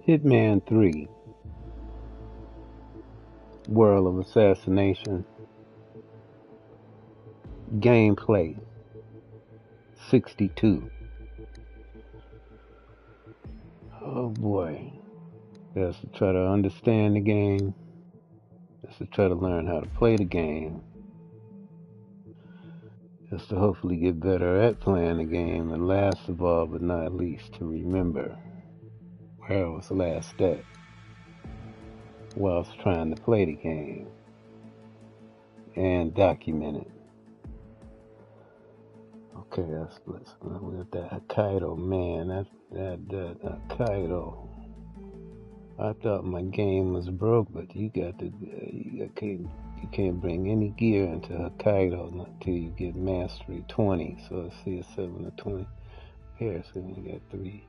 Hitman 3, World of Assassination, Gameplay, 62. Oh boy. That's to try to understand the game. That's to try to learn how to play the game. That's to hopefully get better at playing the game. And last of all, but not least, to remember where I was last at whilst trying to play the game and document it. Okay, let's look at that Hokkaido, man. That Hokkaido. I thought my game was broke, but you can't bring any gear into Hokkaido until you get mastery 20. So let's see, a 7 to 20 pairs. So you got 3.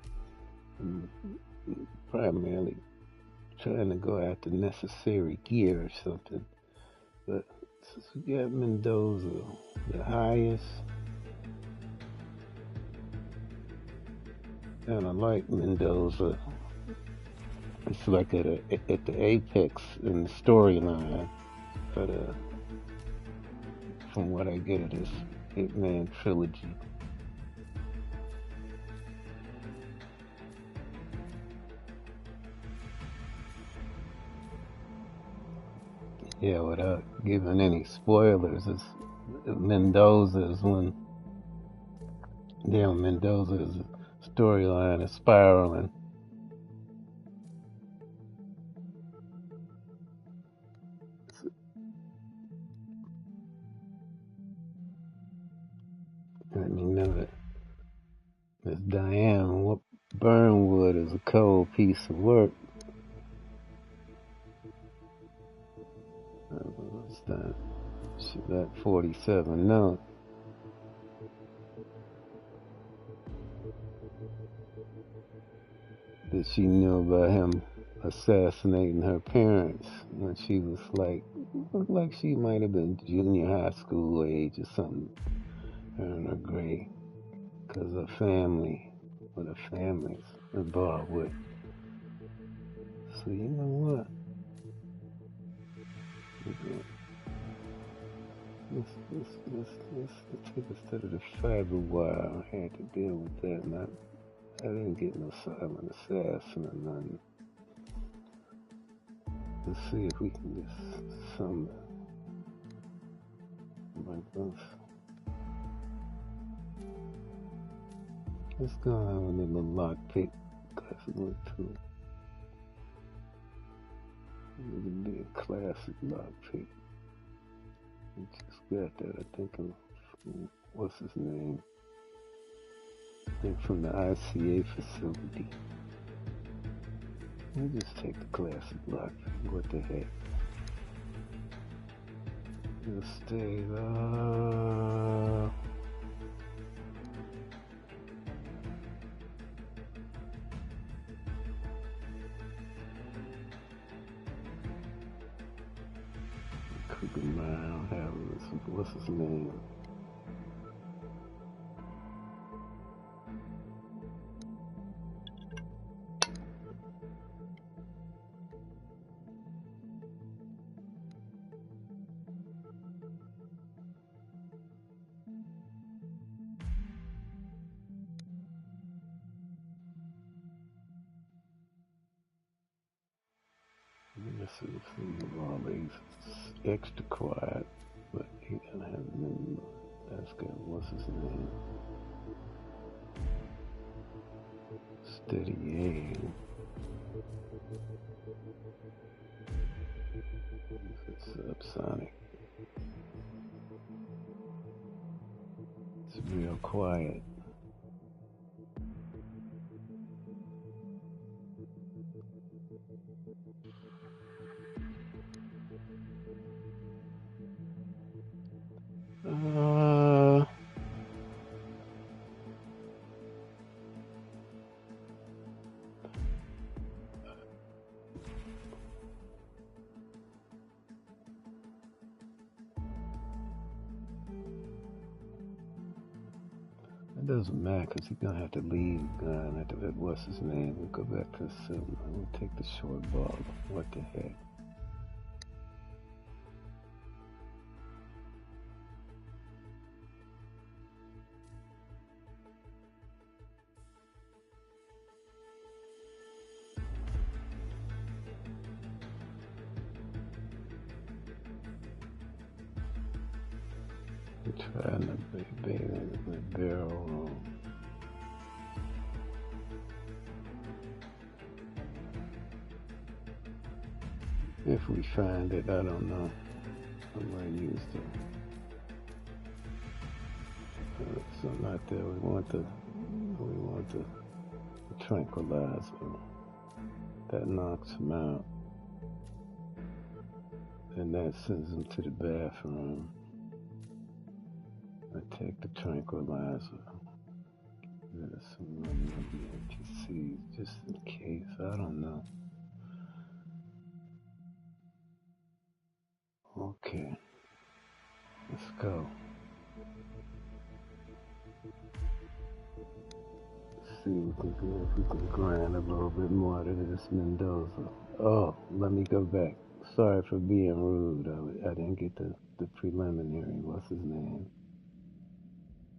Primarily trying to go after necessary gear or something. But since we got Mendoza, the highest. And I like Mendoza. It's like at the apex in the storyline, but from what I get of this Hitman trilogy. Yeah, without giving any spoilers, Mendoza's storyline is spiraling. I mean, Miss Diane Burnwood is a cold piece of work. What's that? She's at 47. No. That she knew about him assassinating her parents when she was looked like she might have been junior high school age or something, her and her grade, because her family, what her family's involved with. So you know what? Let's take a step to the fiber wire. I had to deal with that, and I didn't get no silent assassin or nothing. Let's see if we can get some like this. Let's go have a little lockpick classic one too. It'll be a classic lockpick. We just got that, I think, what's his name? I think from the ICA facility. We'll just take the classic lockpick. What the heck? We'll stay Cooking around, have what's his name? Let's see if all these extra quiet, but he doesn't have them. That's good. What's his name? Steady aim. It's subsonic. It's real quiet. It doesn't matter because he's gonna have to leave. What's his name? We'll go back to the cinema. We'll take the short ball. What the heck? I'm trying to be in the barrel room. If we find it, I don't know. I'm gonna use so not there. We want the tranquilizer. That knocks him out, and that sends him to the bathroom. I take the tranquilizer. There's some NPCs just in case. I don't know. Okay, let's go. Let's see if we can grind a little bit more to this Mendoza. Oh, let me go back. Sorry for being rude. I didn't get the preliminary. What's his name?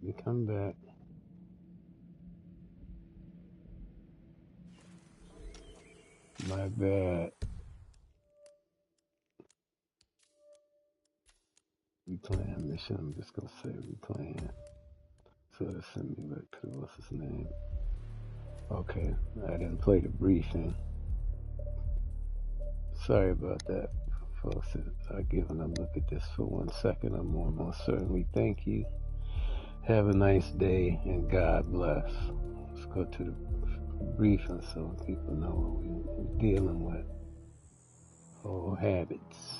You come back. My bad. Replaying mission. I'm just gonna say replaying. So it send me back to what's his name? Okay, I didn't play the briefing. Sorry about that, folks. I've given a look at this for 1 second. I'm most certainly thank you. Have a nice day and God bless. Let's go to the briefing so people know what we're dealing with. Old habits.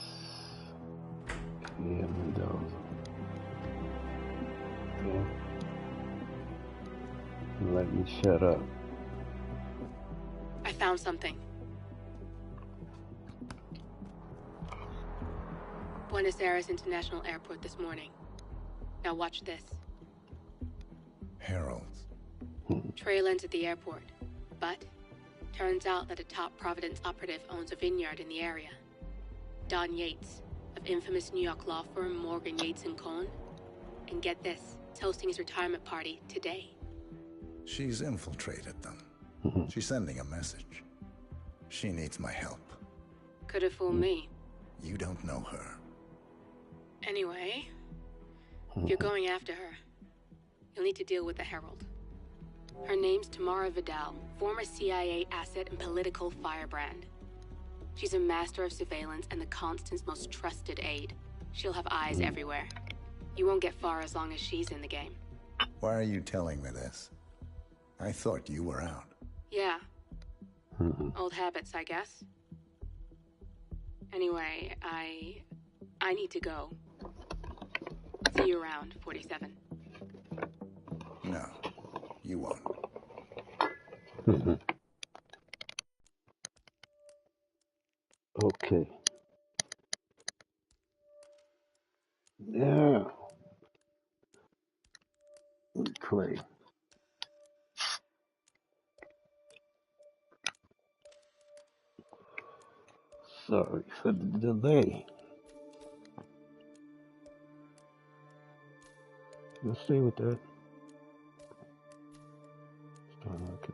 Yeah, Mendoza. Okay. Let me shut up. I found something. Buenos Aires International Airport this morning. Now watch this. Heralds. Trail ends at the airport, but turns out that a top Providence operative owns a vineyard in the area. Don Yates, of infamous New York law firm Morgan, Yates & Cohn. And get this, it's hosting his retirement party today. She's infiltrated them. She's sending a message. She needs my help. Could have fooled me. You don't know her. Anyway, if you're going after her, you'll need to deal with the Herald. Her name's Tamara Vidal, former CIA asset and political firebrand. She's a master of surveillance and the Constant's most trusted aide. She'll have eyes everywhere. You won't get far as long as she's in the game. Why are you telling me this? I thought you were out. Yeah. Old habits, I guess. Anyway, I need to go. See you around, 47. No, you won't. Okay. Now, we play. Sorry for the delay. Let's stay with that. Okay.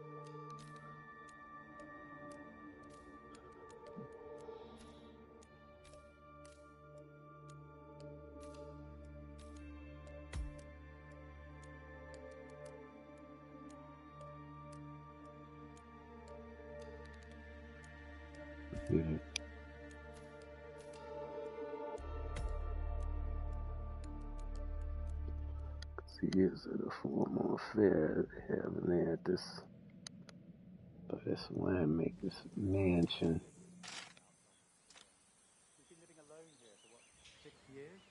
Yeah. See, is it a formal affair they have in there at this winemaker's mansion? She's been living alone here for what, 6 years?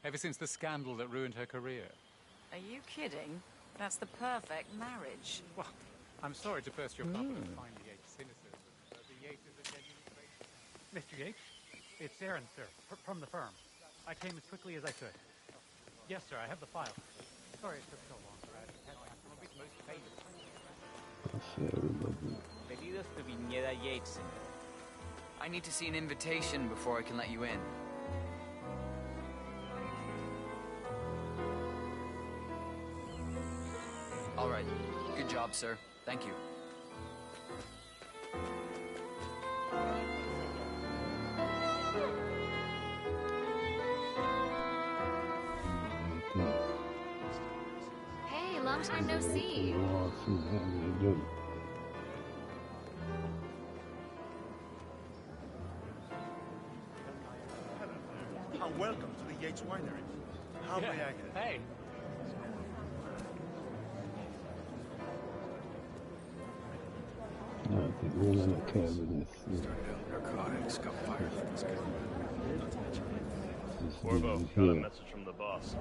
Ever since the scandal that ruined her career. Are you kidding? That's the perfect marriage. Well, I'm sorry to burst your bubble and find the Yates cynicism. The Yates is a genuine great... Mr. Yates? It's Aaron, sir, from the firm. I came as quickly as I could. Yes, sir, I have the file. Sorry it took so long, sir. I had Pedidos de Viñeda Yates, señor. I need to see an invitation before I can let you in. All right. Good job, sir. Thank you. Hey, long time no see. Welcome to the Yates Winery. How may I help? Hey. One of the cabinets. Narcotics got fired from this guy. Corvo, got a message from the boss.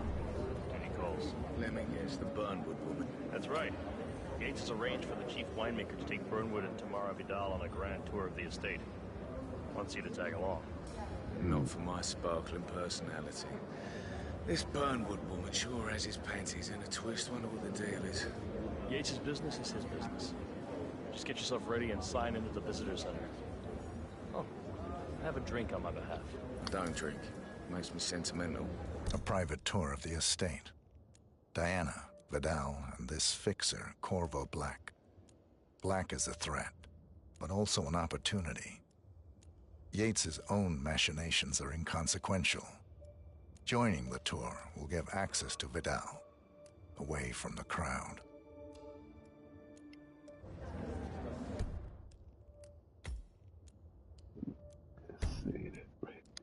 Any calls? Let me guess, the Burnwood woman. That's right. Gates has arranged for the chief winemaker to take Burnwood and Tamara Vidal on a grand tour of the estate. Wants you to tag along. Not for my sparkling personality. This Burnwood woman sure has his panties in a twist. Wonder what the deal is. Yates' business is his business. Just get yourself ready and sign into the visitor center. Oh, have a drink on my behalf. Don't drink. Makes me sentimental. A private tour of the estate. Diana, Vidal, and this fixer, Corvo Black. Black is a threat, but also an opportunity. Yates's own machinations are inconsequential. Joining the tour will give access to Vidal, away from the crowd.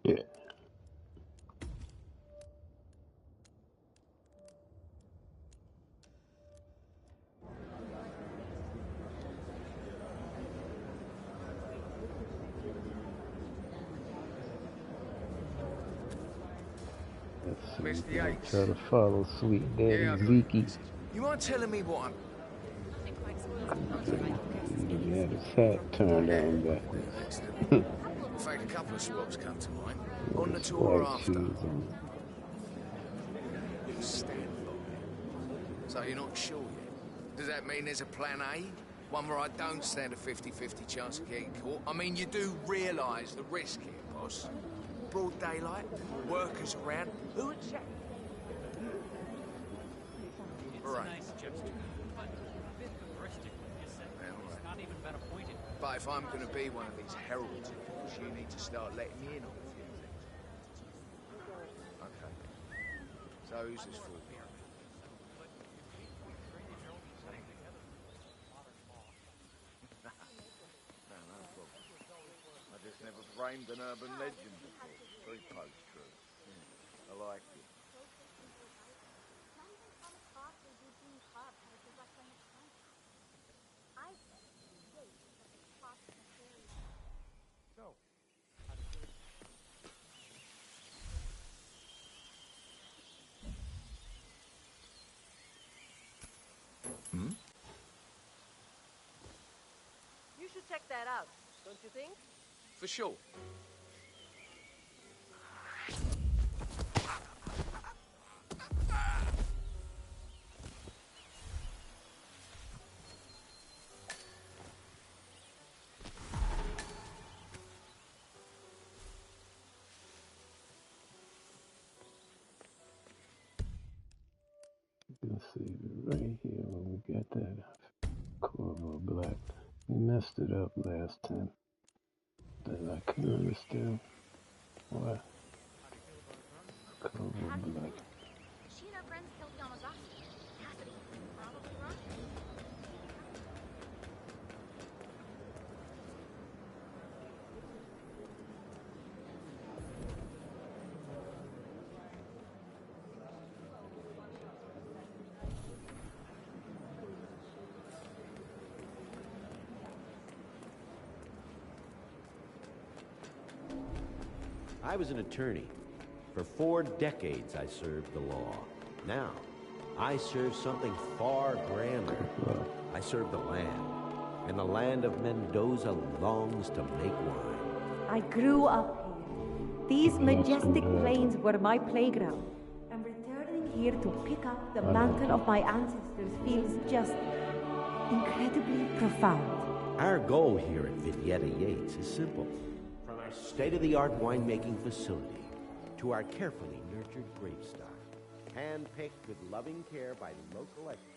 Yeah. Mr. Yates. Try to follow Sweet Daddy Zeke. You mind telling me what? He had his hat turned on backwards. In fact, a couple of swaps come to mind. On the tour after. Stand by. So you're not sure yet? Does that mean there's a plan A? One where I don't stand a 50-50 chance of getting caught? I mean, you do realise the risk here, boss. Broad daylight, workers around. Who would check? Right. Nice gesture, but a bit hubristic when you said he's not even been appointed. But if I'm going to be one of these heralds, you need to start letting me in on a few things. Okay. So who's this for? No problem. I just never framed an urban legend before. Very post-true. I like it. You should check that out, don't you think? For sure. Let's see, right here when we got that Corvo Black. We messed it up last time. But I can understand why. Corvo Black. She and her friends killed Yamazaki. Cassidy, probably wrong. I was an attorney. For 4 decades, I served the law. Now, I serve something far grander. I serve the land. And the land of Mendoza longs to make wine. I grew up here. These majestic plains were my playground. And returning here to pick up the mantle of my ancestors feels just incredibly profound. Our goal here at Vignetta Yates is simple. From our state-of-the-art winemaking facility to our carefully nurtured grape stock, hand-picked with loving care by local experts.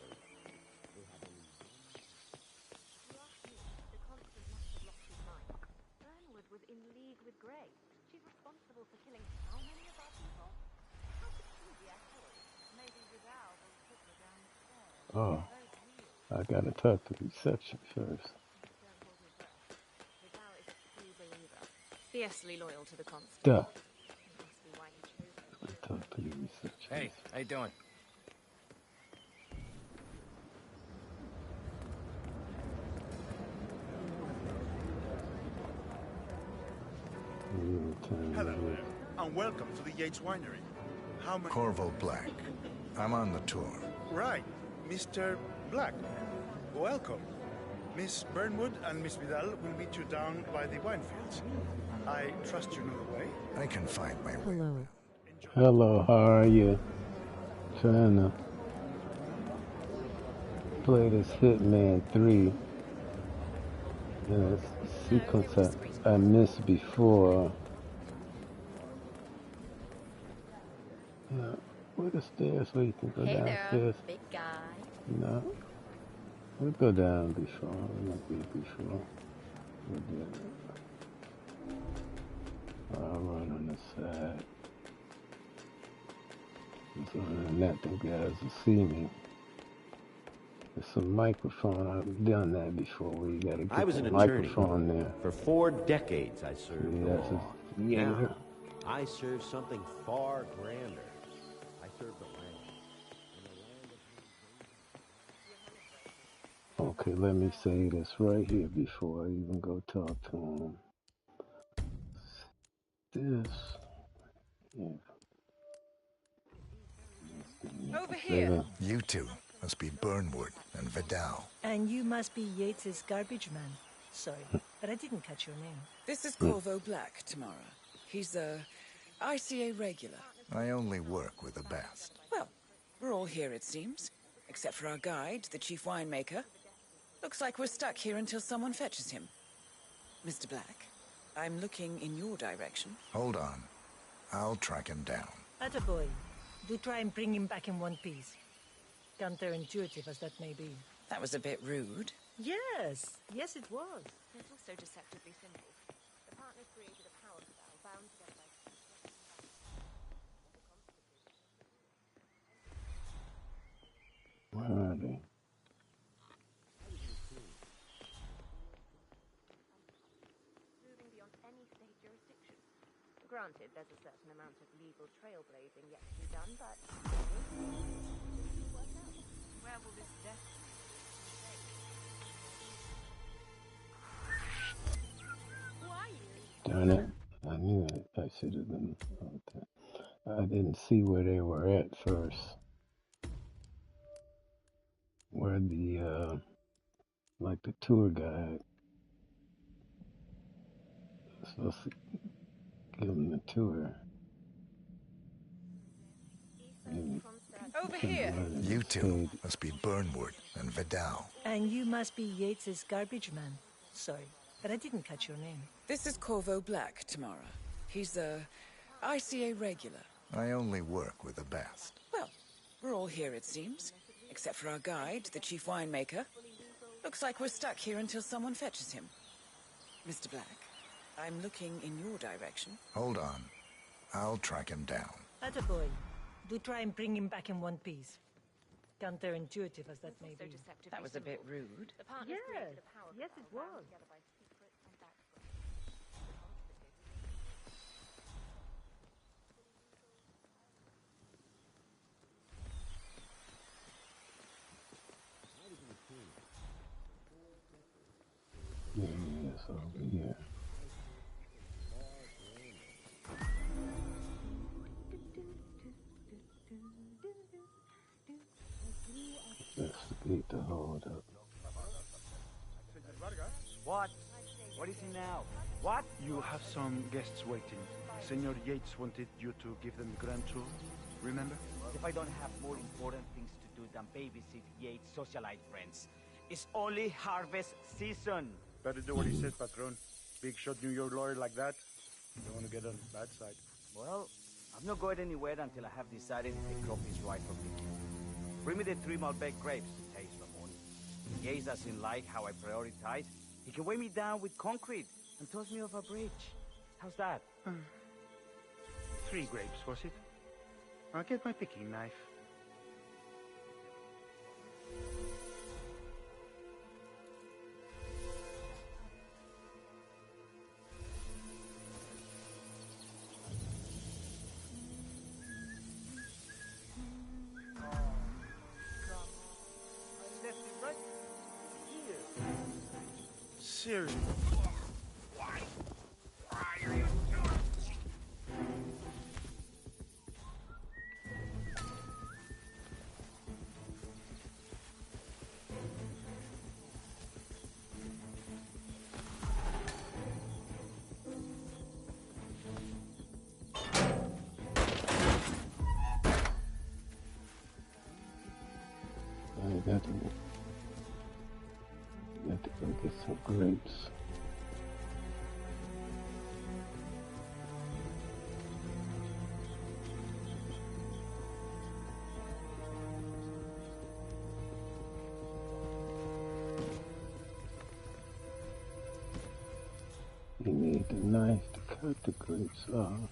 The constant must have lost his mind. Burnwood was in league with Grey. She's responsible for killing how many of our people? How could she be a herald? Maybe Vidal will put her down the stairs. Oh, I gotta talk to reception first. Don't hold your breath. Vidal is a true believer. Fiercely loyal to the constant. Duh. That must be why he chose her. I talk to the reception. Hey, how you doing? Hello there, and welcome to the Yates Winery. How many... Corvo Black. I'm on the tour. Right, Mr. Black. Welcome. Miss Burnwood and Miss Vidal will meet you down by the wine fields. I trust you know the way. I can find my way. Hello. Hello, how are you? Trying to play this Hitman 3 in a sequence I missed before. Yeah, where the stairs where you can go downstairs? Big guy. No. We'll go down before. We won't be before. We'll do it. I'll run on the side. So other than that, the guys will see me. There's some microphone. I've done that before where you gotta I get was the an attorney. microphone there. For 4 decades, I served the that's law. yeah. Now, I serve something far grander. I serve the land. Okay, let me say this right here before I even go talk to him. This. Yeah. Over here. You two must be Burnwood and Vidal. And you must be Yates's garbage man. Sorry, but I didn't catch your name. This is Corvo Black, Tamara. He's a ICA regular. I only work with the best. Well, we're all here, it seems. Except for our guide, the chief winemaker. Looks like we're stuck here until someone fetches him. Mr. Black, I'm looking in your direction. Hold on. I'll track him down. Attaboy. Do try and bring him back in one piece. Counterintuitive as that may be. That was a bit rude. Yes, yes it was. It's also deceptively simple. The partners created a power spell bound together by... Where are they? Moving beyond any state jurisdiction. Granted, there's a certain amount of legal trailblazing yet to be done, but... Where will this destiny take? Who are you? Darn it. I knew it. I should have been. Okay. I didn't see where they were at first. Where the, like the tour guide. I'm supposed to give them the tour. Maybe Over here. You two must be Burnwood and Vidal. And you must be Yates's garbage man. Sorry, but I didn't catch your name. This is Corvo Black, Tamara. He's a ICA regular. I only work with the best. Well, we're all here, it seems. Except for our guide, the chief winemaker. Looks like we're stuck here until someone fetches him. Mr. Black, I'm looking in your direction. Hold on. I'll track him down. Attaboy. Do try and bring him back in one piece. Counterintuitive as that may be. That was a bit rude. The partners created a power yes it spell was. bound together by secret and backbone. Yeah, it's over here. Investigate the hold-up. What? What is it now? What? You have some guests waiting. Senor Yates wanted you to give them grand tour. Remember? If I don't have more important things to do than babysit Yates' socialite friends. It's only harvest season. Better do what he says, Patron. Big shot New York lawyer like that. Don't want to get on his bad side. Well, I'm not going anywhere until I have decided if the crop is right for picking. Bring me the 3 Malbec grapes, taste Ramon. In case doesn't like how I prioritize, he can weigh me down with concrete and toss me off a bridge. How's that? 3 grapes, was it? I'll get my picking knife. Seriously. Why are you doing? I got to go get some grapes. You need the knife to cut the grapes off.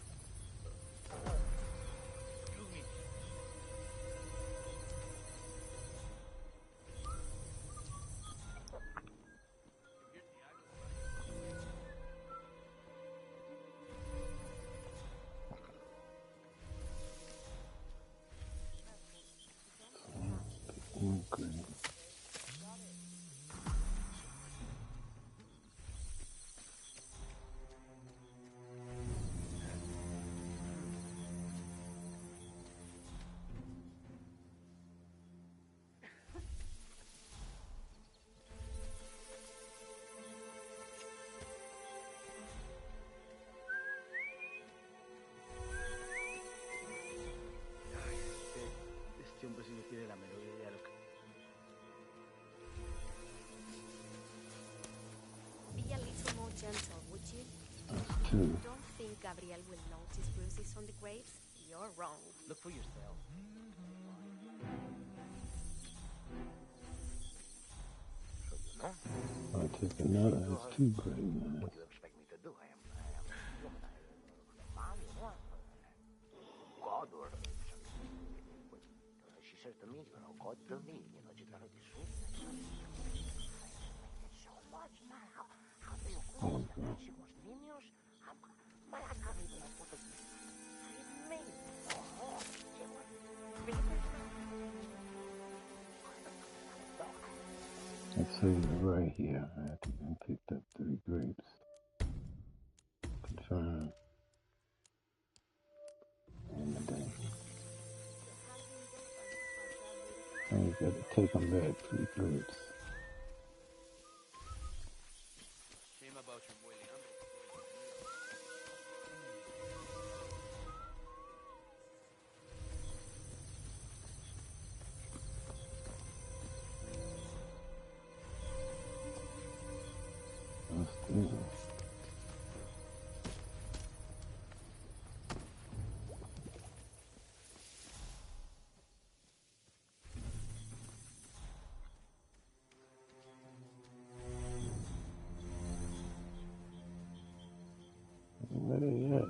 Okay. Este hombre sí no tiene la menor idea de lo que... Be a little more gentle, would you? True. Don't think Gabriel will notice bruises on the grapes. You're wrong. Look for yourself. I'll take another. That's 2 great, man. What do you expect me to do? I am God, or she says to me, God to me, ci darò di su. So much, man. How do you go? Hicimos niños. My I can't even put it. I mean, Let's see, right here. I had to even picked up 3 grapes. Confirm. And then I ain't got to take them back 3 grapes. Shame about your boiling Let's do this. Where they at?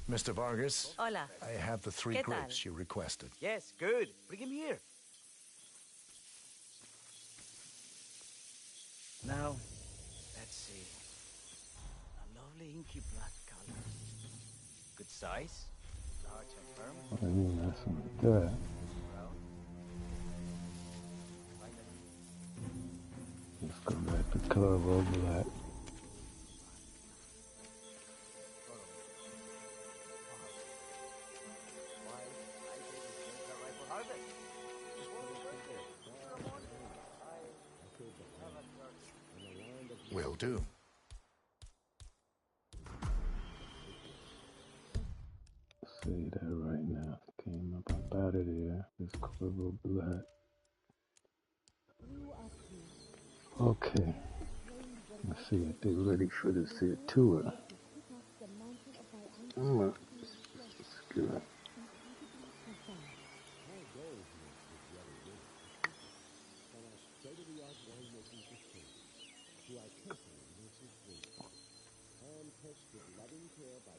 Mr. Vargas? Hola. I have the 3 ¿Qué grapes tal? you requested. Yes, good. Bring him here. Now, let's see. A lovely inky black color. Good size. Large and firm. I ain't messing with that. Let's go back to Corvo Black. Will do. Say that right now. Came up out of there. This Corvo Black. Okay. Let's see if they're ready for this here tour. Good.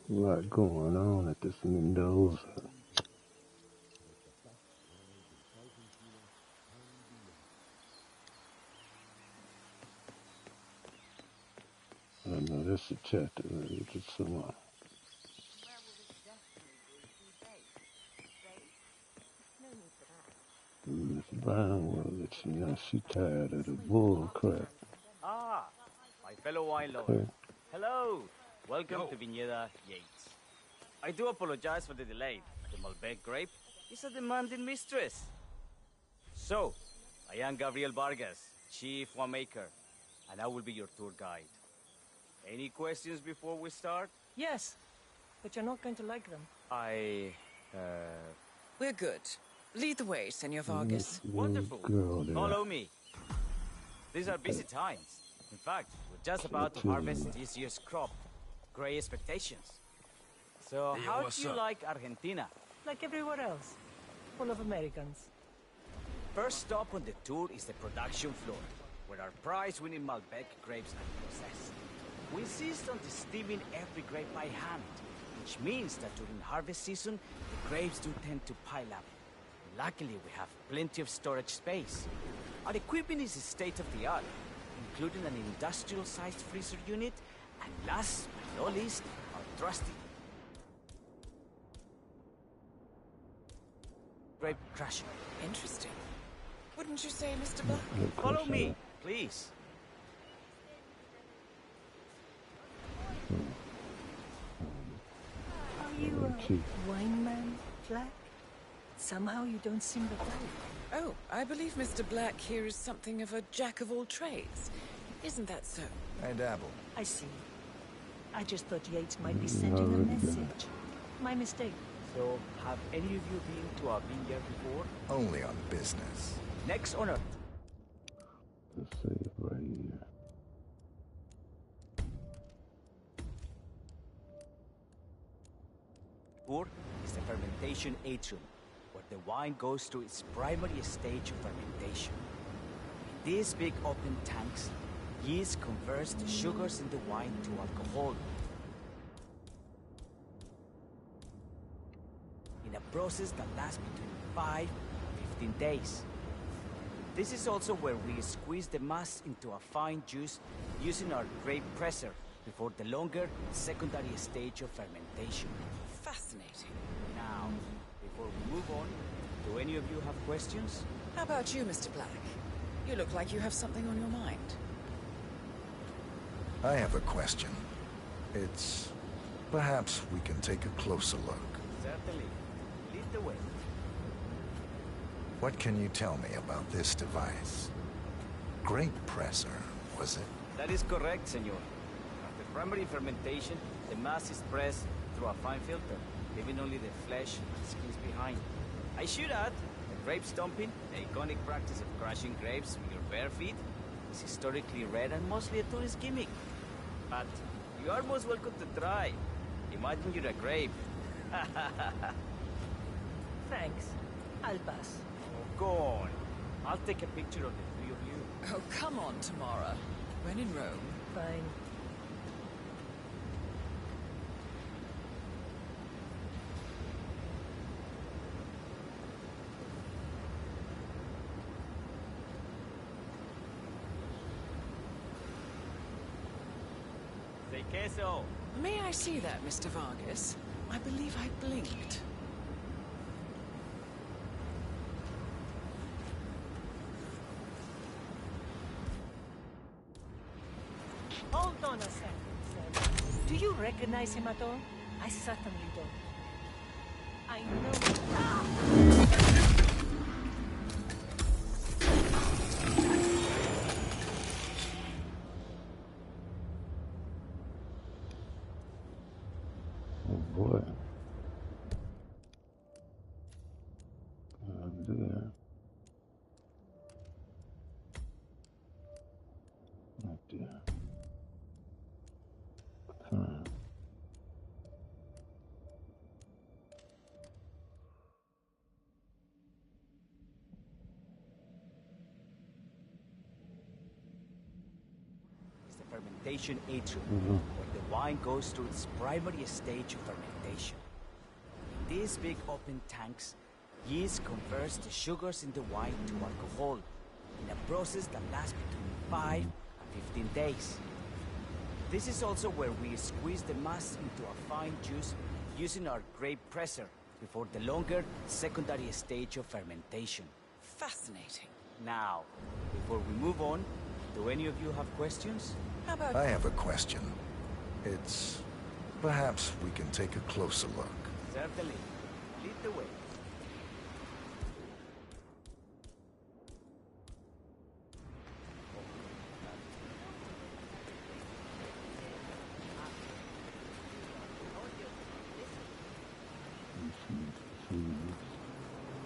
A lot going on at this Mendoza. I don't know, this is a chapter. Just some Miss Brown was, you know, she tired of the bull crap. Ah, my fellow wine lover. Okay. Hello. Welcome to Viñeda Yates. I do apologize for the delay. The Malbec grape is a demanding mistress. So, I am Gabriel Vargas, chief winemaker, and I will be your tour guide. Any questions before we start? Yes, but you're not going to like them. We're good. Lead the way, Senor Vargas. Wonderful. Follow me. These are busy times. In fact, we're just about to harvest this year's crop. Great expectations. So, how do you like Argentina? Like everywhere else. Full of Americans. First stop on the tour is the production floor, where our prize-winning Malbec grapes are processed. We insist on steaming every grape by hand, which means that during harvest season, the grapes do tend to pile up. Luckily, we have plenty of storage space. Our equipment is state-of-the-art, including an industrial-sized freezer unit, and last but not least, our trusty grape crusher. Interesting. Wouldn't you say, Mr. Black? Follow me, please. Are you a wine man, Black? Somehow you don't seem the type. Oh, I believe Mr. Black here is something of a jack of all trades. Isn't that so? I dabble. I see. I just thought Yates might be sending a message. My mistake. So, have any of you been to a vineyard before? Only on business. Next on Earth. Let's see it right here. Tour is the fermentation atrium, where the wine goes through its primary stage of fermentation. In these big open tanks, yeast converts the sugars in the wine to alcohol. In a process that lasts between 5 and 15 days. This is also where we squeeze the mass into a fine juice using our grape presser before the longer secondary stage of fermentation. Fascinating. Now, before we move on, do any of you have questions? How about you, Mr. Black? You look like you have something on your mind. I have a question. It's... perhaps we can take a closer look. Certainly. Lead the way. What can you tell me about this device? Grape presser, was it? That is correct, senor. After primary fermentation, the mass is pressed through a fine filter, leaving only the flesh and skins behind. I should add, the grape stomping, the iconic practice of crushing grapes with your bare feet, is historically rare and mostly a tourist gimmick. But you are most welcome to try. Imagine you're a grape. Thanks. I'll pass. Oh, go on. I'll take a picture of the three of you. Oh, come on, Tamara. When in Rome. Fine. Say queso. May I see that, Mr. Vargas? I believe I blinked. Hold on a second, sir. Do you recognize him at all? I certainly don't. I know... boy. There. Right there. It's the fermentation atrium, where the wine goes through its primary stage of fermentation. In these big open tanks, yeast converts the sugars in the wine to alcohol in a process that lasts between 5 and 15 days. This is also where we squeeze the mass into a fine juice using our grape presser before the longer secondary stage of fermentation. Fascinating. Now, before we move on, do any of you have questions? How about... I have a question. It's... perhaps we can take a closer look. Certainly. Lead the way.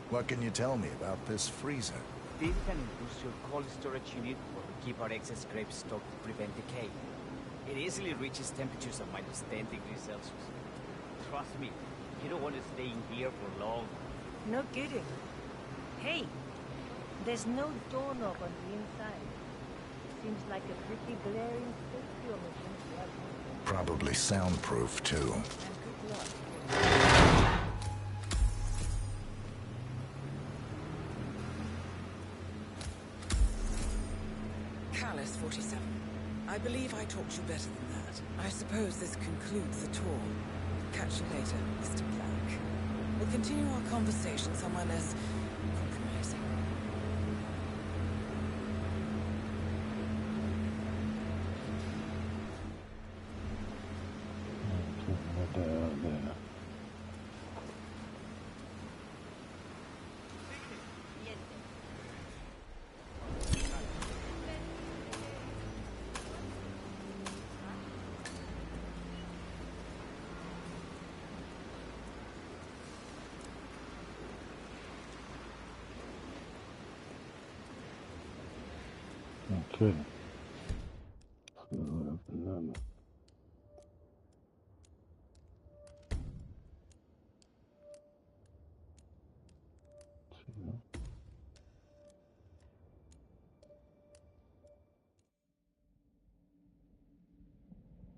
What can you tell me about this freezer? This is an industrial cold storage unit where we keep our excess grape stock to prevent decay. It easily reaches temperatures of -10 degrees Celsius. Trust me, you don't want to stay in here for long. No kidding. Hey, there's no doorknob on the inside. Seems like a pretty glaring safety omission to have. Probably soundproof, too. And good luck. Callus 47. I believe I taught you better than that. I suppose this concludes the tour. Catch you later, Mr. Black. We'll continue our conversation somewhere less compromising. What the hell there? Okay. So that's another.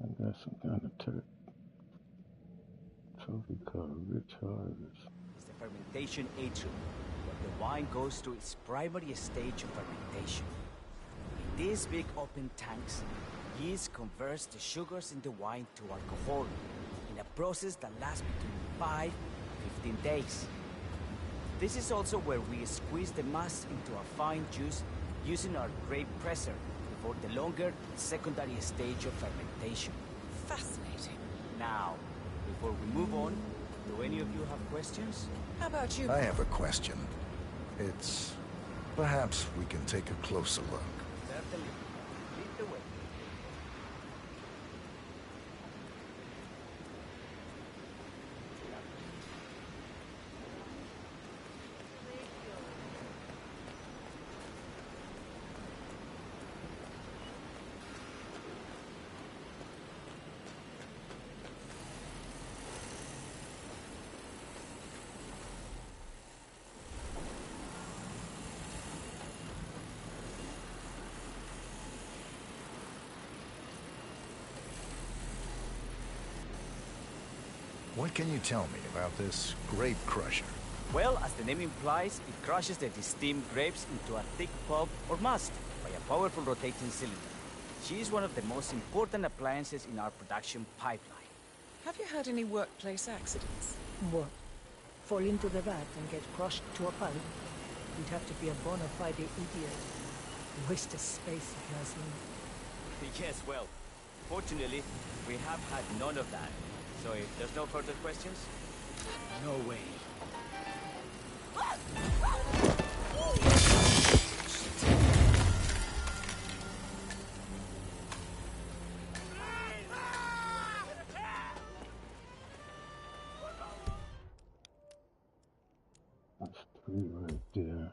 I got some kind of trophy called Rich Harvest. It's the fermentation atrium, where the wine goes through its primary stage of fermentation. In these big open tanks, yeast converts the sugars in the wine to alcohol in a process that lasts between 5 and 15 days. This is also where we squeeze the mass into a fine juice using our grape presser before the longer secondary stage of fermentation. Fascinating. Now, before we move on, do any of you have questions? How about you? I have a question. It's... perhaps we can take a closer look. Certainly. Lead the way. What can you tell me about this grape crusher? Well, as the name implies, it crushes the steamed grapes into a thick pulp or must by a powerful rotating cylinder. She is one of the most important appliances in our production pipeline. Have you had any workplace accidents? What? Fall into the vat and get crushed to a pulp? You'd have to be a bona fide idiot. Waste of space, if you ask me. Yes, well, fortunately, we have had none of that. So if there's no further questions? No way. right there.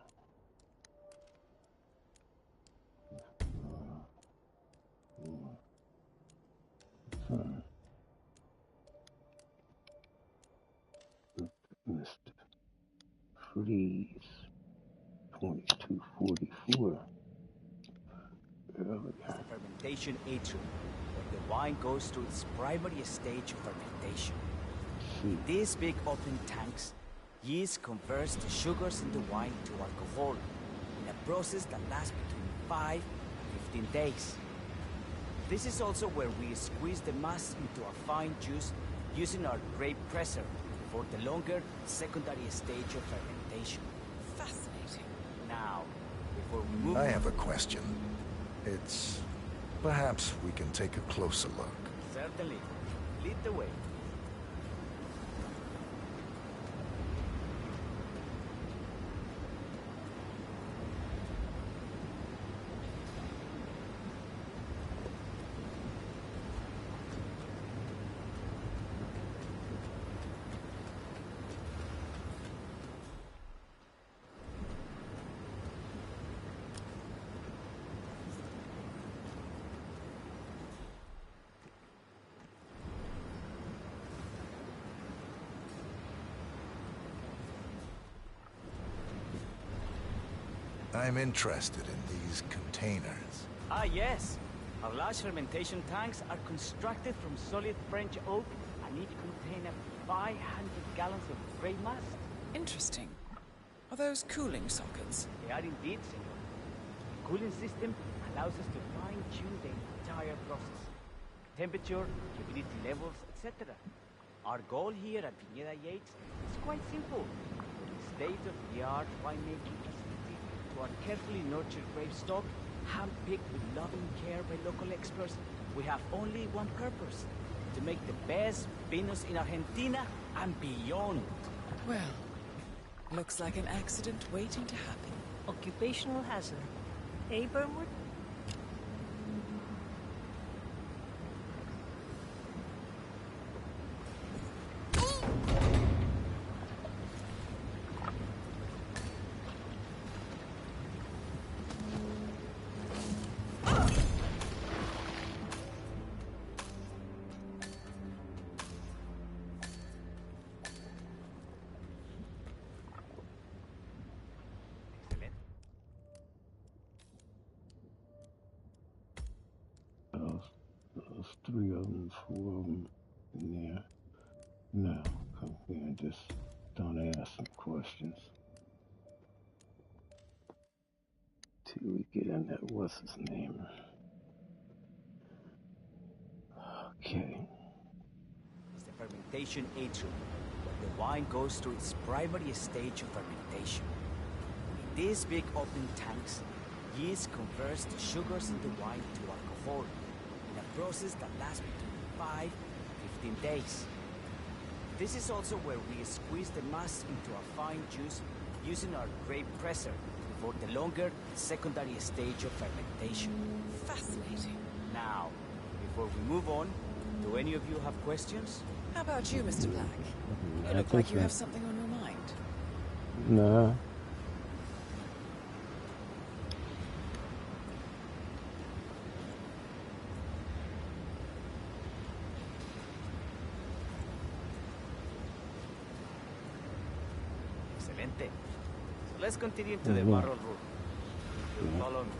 Sorry. Mr. Freeze. 2244. Earlier. It's the fermentation atrium, where the wine goes through its primary stage of fermentation. In these big open tanks, yeast converts the sugars in the wine to alcohol in a process that lasts between 5 and 15 days. This is also where we squeeze the mass into a fine juice using our grape presser for the longer secondary stage of fermentation. Fascinating. Now, before we move... I have a question. It's... perhaps we can take a closer look. Certainly. Lead the way. I'm interested in these containers. Ah, yes. Our large fermentation tanks are constructed from solid French oak and each contain up to 500 gallons of grape must. Interesting. Are those cooling sockets? They are indeed, senor. The cooling system allows us to fine-tune the entire process. Temperature, humidity levels, etc. Our goal here at Viñeda Yates is quite simple. State-of-the-art winemaking facility to our carefully nurtured grape stock, hand-picked with loving care by local experts, we have only one purpose: to make the best vinos in Argentina and beyond. Well, looks like an accident waiting to happen. Occupational hazard. Eh, Burnwood? Those 3 of them, 4 of them in there. Now, come here and just don't ask some questions. Till we get in that, what's his name? Okay. It's the fermentation atrium, where the wine goes through its primary stage of fermentation. In these big open tanks, yeast converts the sugars in the wine to alcohol in a process that lasts between 5 and 15 days. This is also where we squeeze the mass into a fine juice using our grape presser for the longer secondary stage of fermentation. Fascinating. Now, before we move on, do any of you have questions? How about you, Mr. Black? You look like you have something on your mind. Nah. Excelente. So let's continue to the barrel room. If you'll follow me.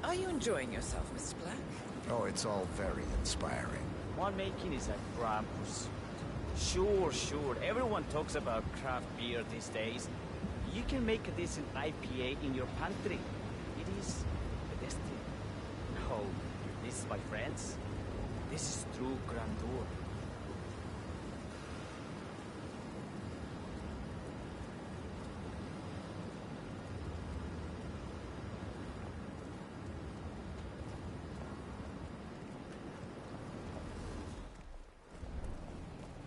Are you enjoying yourself, Mr. Black? Oh, it's all very inspiring. Winemaking is a grand pursuit. Sure. Everyone talks about craft beer these days. You can make a decent IPA in your pantry. It is pedestrian. No, this, my friends, this is true grandeur.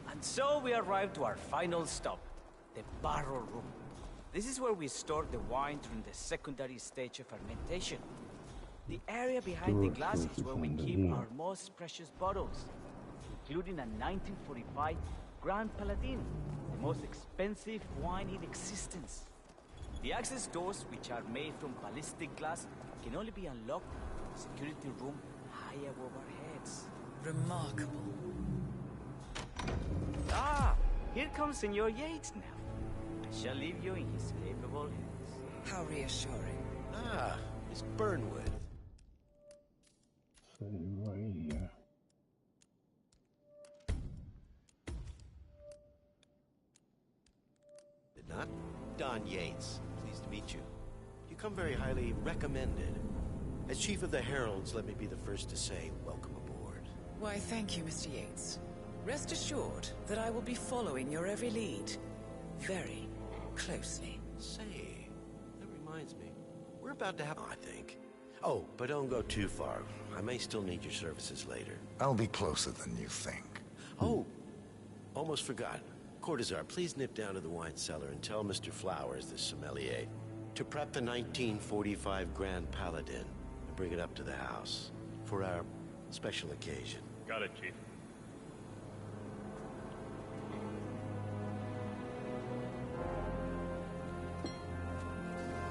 And so we arrived to our final stop, the barrel room. This is where we store the wine during the secondary stage of fermentation. The area behind the glass is where we keep our most precious bottles, including a 1945 Grand Paladin, the most expensive wine in existence. The access doors, which are made from ballistic glass, can only be unlocked from the security room high above our heads. Remarkable. Ah, here comes Senor Yates now. I shall leave you in his capable hands. How reassuring. Ah, Miss Burnwood. Right here. Did not? Don Yates. Pleased to meet you. You come very highly recommended. As Chief of the Heralds, let me be the first to say welcome aboard. Why, thank you, Mr. Yates. Rest assured that I will be following your every lead. Very closely. Say, that reminds me. We're about to have... I think. Oh, but don't go too far. I may still need your services later. I'll be closer than you think. Oh, almost forgot. Cortazar, please nip down to the wine cellar and tell Mr. Flowers, the sommelier, to prep the 1945 Grand Paladin and bring it up to the house for our special occasion. Got it, Chief.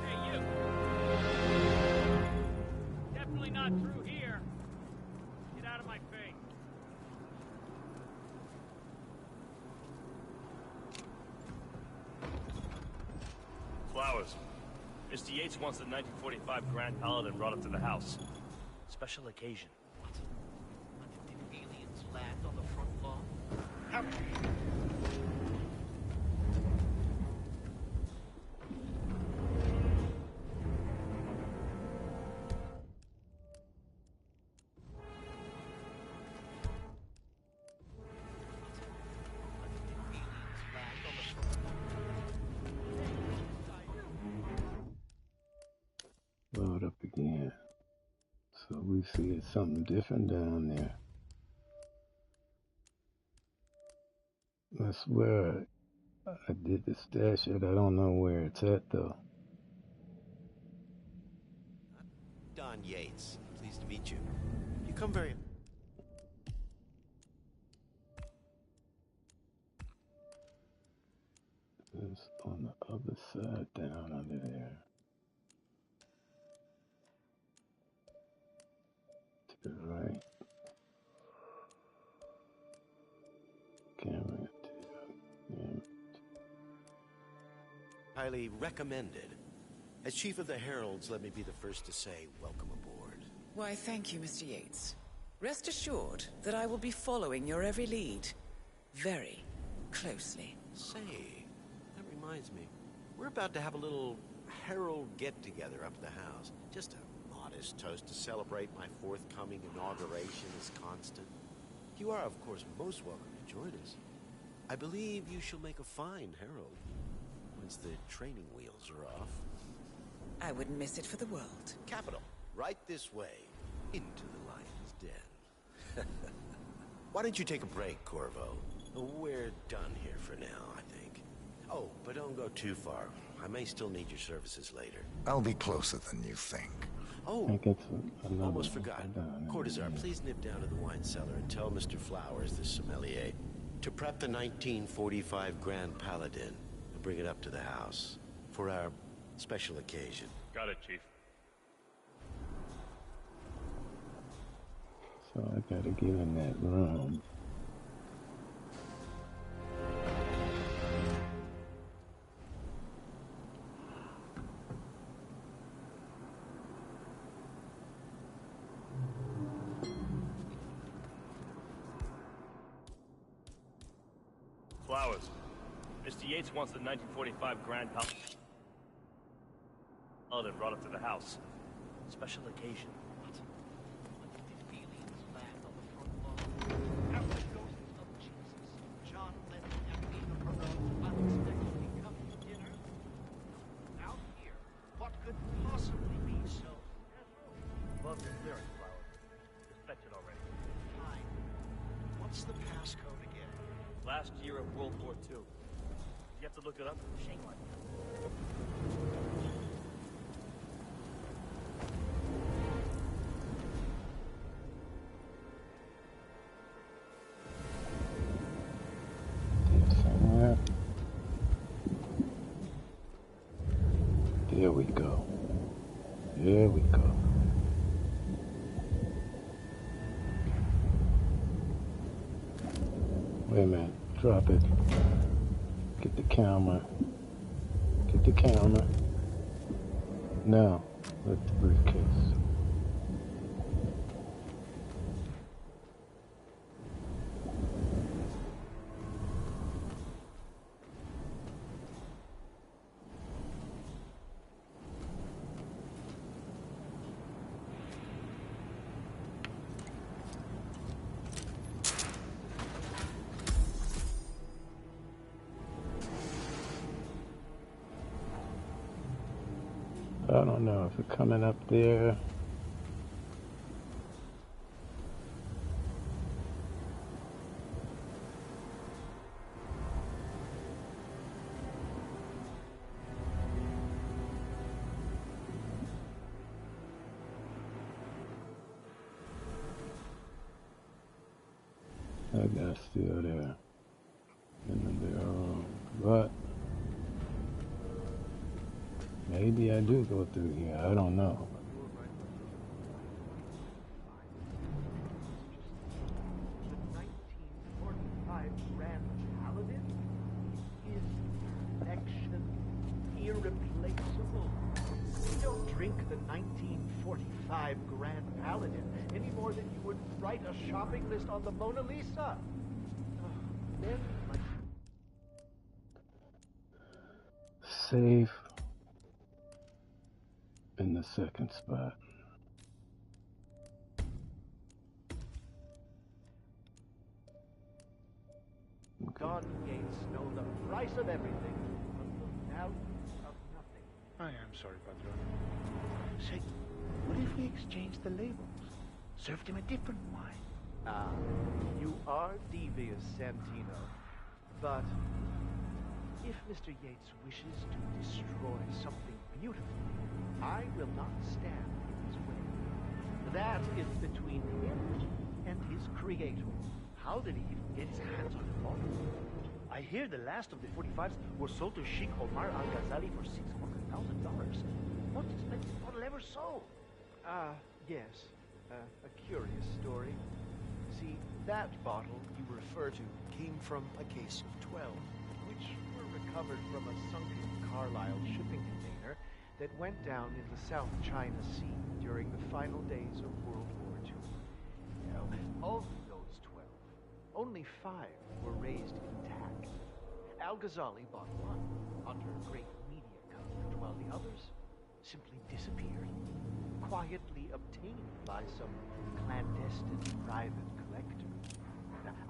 Hey, you! Definitely not through here. Get out of my face. Flowers. Mr. Yates wants the 1945 Grand Paladin brought up to the house. Special occasion. What? Did aliens land on the front lawn? How? Load up again. So we see it's something different down there. That's where I did the stash it. I don't know where it's at though. Don Yates, pleased to meet you. You come very... It's on the other side down under there. To the right. Camera to the camera. Highly recommended. As Chief of the Heralds, let me be the first to say welcome aboard. Why, thank you, Mr. Yates. Rest assured that I will be following your every lead. Very closely. Say, that reminds me. We're about to have a little herald get-together up at the house. Just a modest toast to celebrate my forthcoming inauguration as Constant. You are, of course, most welcome to join us. I believe you shall make a fine herald once the training wheels are off. I wouldn't miss it for the world. Capital. Right this way. Into the lion's den. Why don't you take a break, Corvo? We're done here for now, I think. Oh, but don't go too far. I may still need your services later. I'll be closer than you think. Oh, I think it's almost forgot. Cortazar, please nip down to the wine cellar and tell Mr. Flowers, the sommelier, to prep the 1945 Grand Paladin and bring it up to the house for our special occasion. Got it, Chief. So I gotta get in that room. Flowers. Mr. Yates wants the 1945 Grand Paladin brought up to the house. Special occasion. What? Did aliens land on the front lawn? After the ghost of Jesus, John Lennon and Nina Perot unexpectedly come to dinner? Out here, what could possibly be so? Love your clearance, Flowers. Respected already. Fine. What's the passcode again? Last year of World War II. You have to look it up? Shame on you. Wait a minute. Drop it. Get the camera. Get the camera. Now, let the briefcase. I don't know if it's coming up there. I guess still there in the barrel, but maybe I do go through here. I don't know. Grand Paladin is perfection, irreplaceable. You don't drink the 1945 Grand Paladin any more than you would write a shopping list on the Mona Lisa. Then, like... Safe in the second spot. Don Gates know the price of everything, but the value of nothing. I am sorry, Padron. Say, what if we exchanged the labels? Served him a different wine? Ah, you are devious, Santino. But if Mr. Yates wishes to destroy something beautiful, I will not stand in his way. That is between him and his creator. How did he even get his hands on the bottle? I hear the last of the 45s were sold to Sheikh Omar Al-Ghazali for $600,000. Most expensive bottle ever sold. Yes. A curious story. See, that bottle you refer to came from a case of 12, which were recovered from a sunken Carlisle shipping container that went down in the South China Sea during the final days of World War II. Now, of those 12, only 5 were raised intact. Al-Ghazali bought one under great media coverage, while the others simply disappeared, quietly obtained by some clandestine private collector.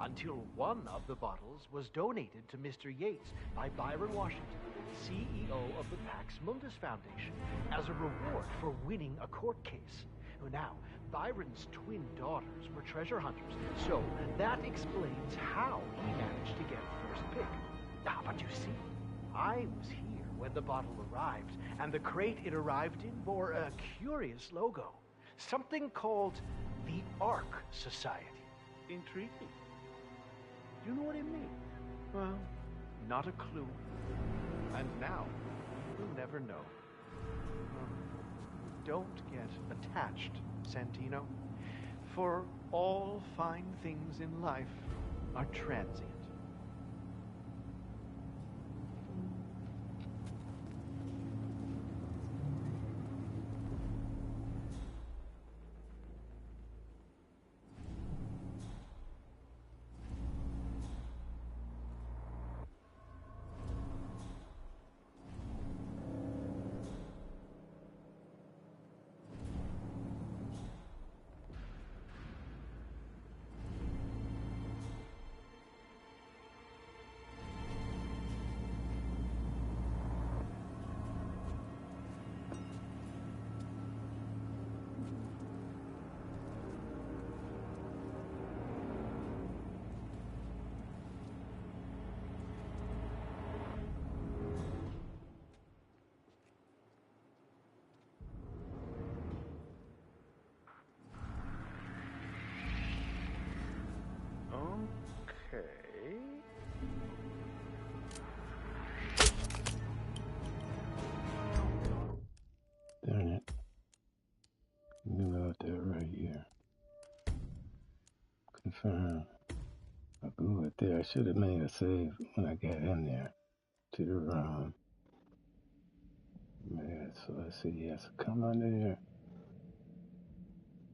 Until one of the bottles was donated to Mr. Yates by Byron Washington, CEO of the Pax Mundus Foundation, as a reward for winning a court case. Now, Byron's twin daughters were treasure hunters, so that explains how he managed to get first pick. But you see, I was here when the bottle arrived, and the crate it arrived in bore a curious logo. Something called the Ark Society. Intriguing. Do you know what it means? Well, not a clue. And now, you'll never know. Don't get attached, Santino. For all fine things in life are transient. Okay. Darn it. Go out there right here. Confirm. I blew it there. I should have made a save when I got in there to the room. Man, so I said, yes, come under here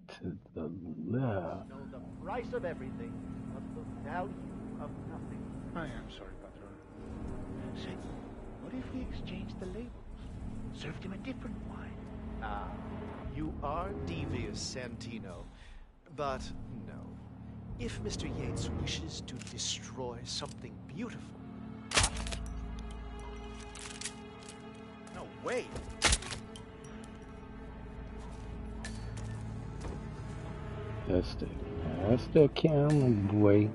to the left. Know the price of everything, but the value of nothing. I am sorry, Patron. Say, what if we exchanged the labels? Served him a different wine? Ah, you are devious, Santino. But no. If Mr. Yates wishes to destroy something beautiful... No, wait! That's the camera, boy.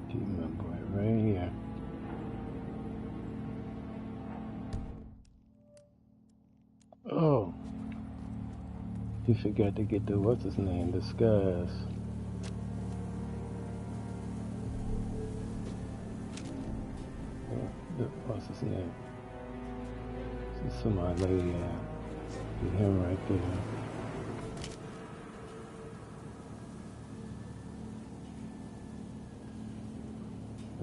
HITMAN boy right here. Oh, he forgot to get the what's his name disguise. What's his name? See somebody lady see him right there.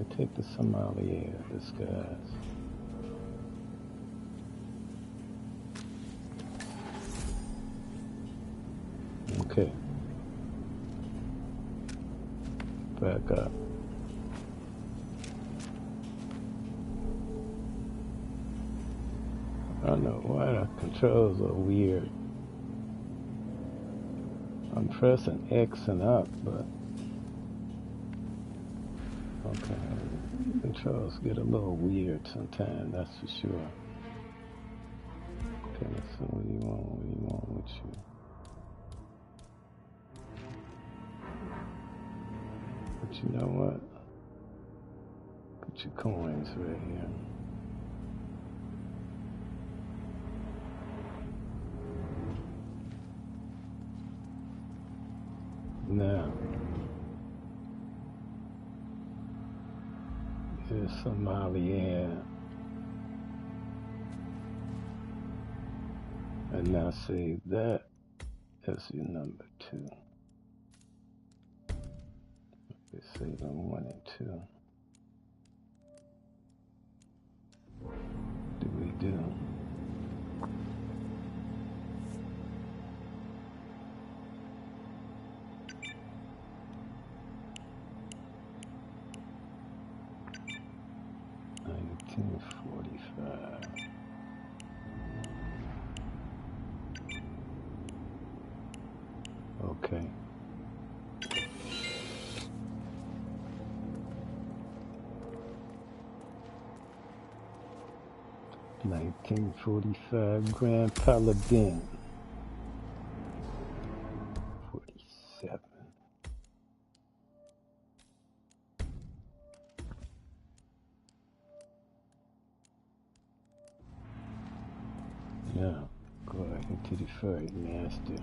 I take the sommelier disguise. Okay. Back up. I don't know why the controls are weird. I'm pressing X and up, but okay. Controls get a little weird sometimes, that's for sure. Okay, let's see what do you want with you? But you know what? Put your coins right here. Now, here's sommelier. And now save that as your number 2. Okay, save on 1 and 2. Do we do? $19.45. Okay. $19.45 Grand Paladin. 47. Now, go ahead into the furry master.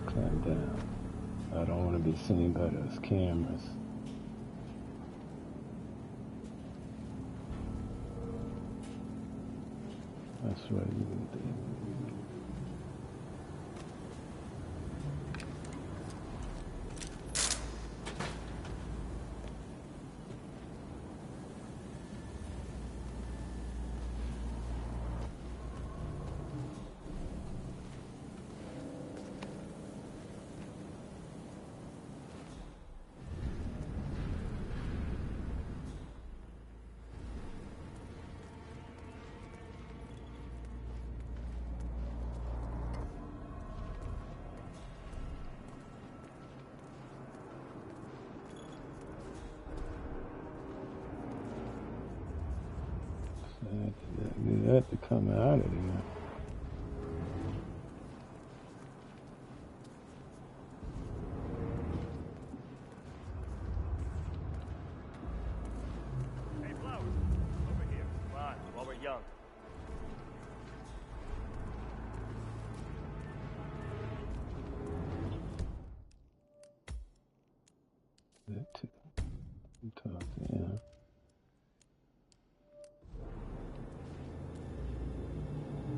Climb down. I don't want to be seen by those cameras. That's right. had to come out of there. Hey, Flowers, over here. Come on, while we're young. That too. Talk to him.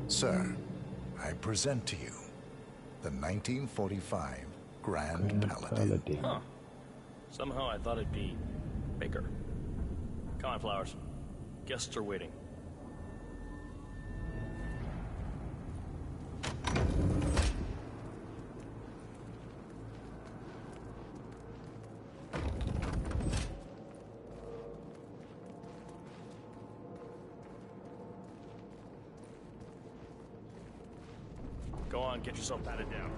Sir, I present to you the 1945 Grand Paladin. Huh. Somehow I thought it'd be bigger. Come on, Flowers. Guests are waiting. Go on, get yourself patted down.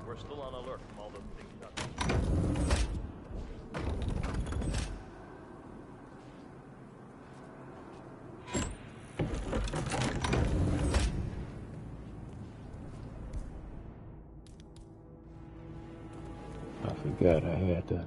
We're still on alert from all the things you've done. I forgot I had to.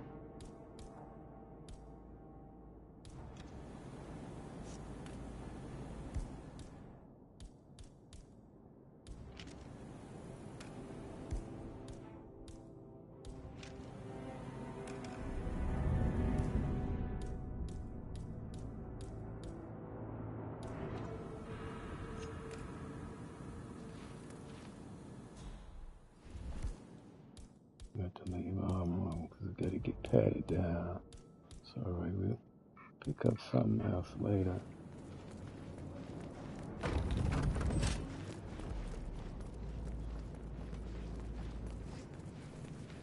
Got to leave armor because I got to get patted down. It's alright, we'll pick up something else later.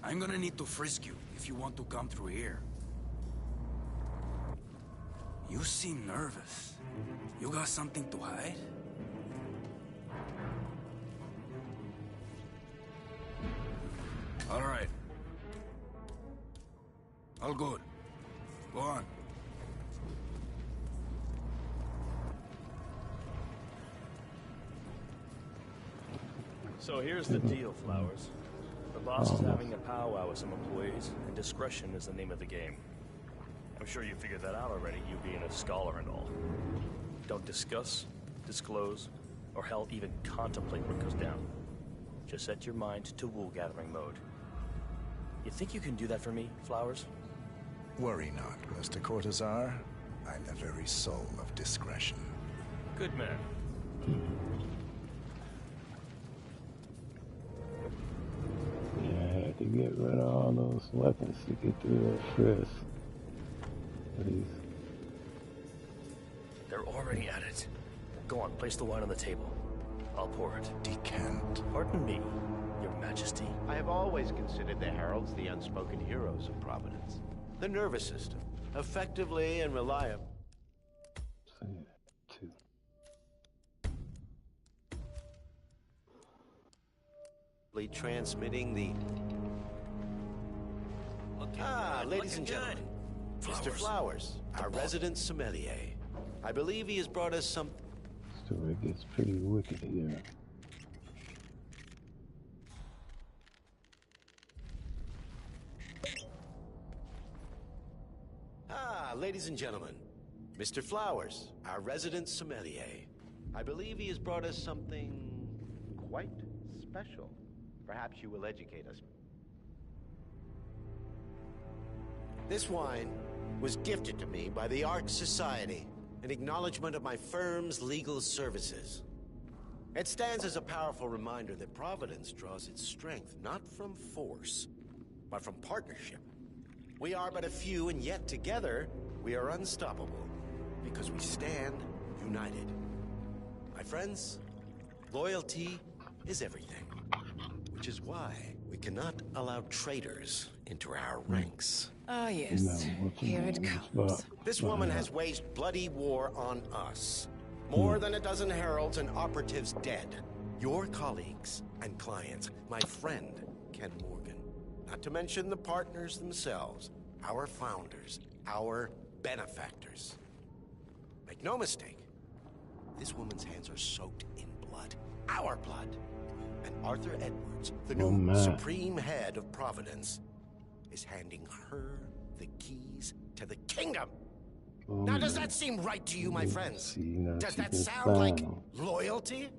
I'm gonna need to frisk you if you want to come through here. You seem nervous. You got something to hide? All right. All good. Go on. So here's the deal, Flowers. The boss is having a powwow with some employees, and discretion is the name of the game. I'm sure you figured that out already, you being a scholar and all. Don't discuss, disclose, or hell, even contemplate what goes down. Just set your mind to wool-gathering mode. You think you can do that for me, Flowers? Worry not, Mr. Cortazar. I'm the very soul of discretion. Good man. Yeah, I had to get rid of all those weapons to get through that frisk. Please. They're already at it. Go on, place the wine on the table. I'll pour it. Decant. Pardon me, Your Majesty. I have always considered the heralds the unspoken heroes of Providence. The nervous system, effectively and reliably transmitting the... ladies and gentlemen, Mr. Flowers, our resident sommelier. I believe he has brought us some... Story gets pretty wicked here. Ladies and gentlemen, Mr. Flowers, our resident sommelier. I believe he has brought us something quite special. Perhaps you will educate us. This wine was gifted to me by the Art Society in acknowledgement of my firm's legal services. It stands as a powerful reminder that Providence draws its strength not from force, but from partnership. We are but a few, and yet together we are unstoppable because we stand united. My friends, loyalty is everything, which is why we cannot allow traitors into our ranks. Ah, yes. Here it comes. This woman has waged bloody war on us. More than a dozen heralds and operatives dead. Your colleagues and clients. My friend, Ken Morgan. Not to mention the partners themselves. Our founders. Our benefactors. Make no mistake. This woman's hands are soaked in blood. Our blood. And Arthur Edwards, the Oh, new man. supreme head of Providence, is handing her the keys to the kingdom. Oh, Now, does man. that seem right to you, my friends? See, now Does she that can sound like sound. loyalty?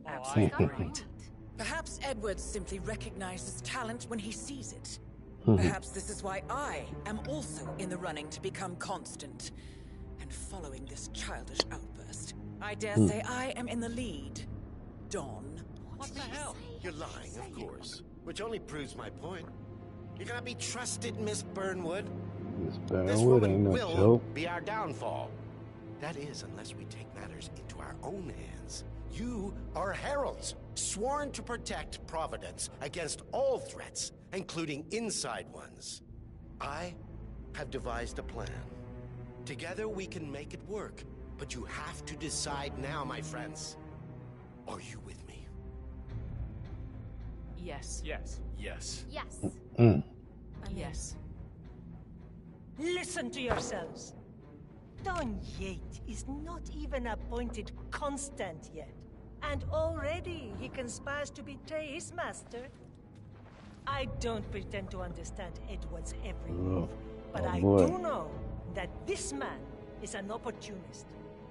Perhaps Edward simply recognizes talent when he sees it. Mhm. Perhaps this is why I am also in the running to become constant. And following this childish outburst, I dare say I am in the lead. Dawn. What the hell? You're lying, of course. Which only proves my point. You cannot be trusted, Miss Burnwood. Miss This Burnwood woman ain't no will joke. be our downfall. That is, unless we take matters into our own hands. You are heralds, sworn to protect Providence against all threats, including inside ones. I have devised a plan. Together we can make it work, but you have to decide now, my friends. Are you with me? Yes. Yes. Yes. Yes. Yes. Listen to yourselves. Don Yates is not even appointed constant yet. And already he conspires to betray his master. I don't pretend to understand Edward's every move, but I boy. do know that this man is an opportunist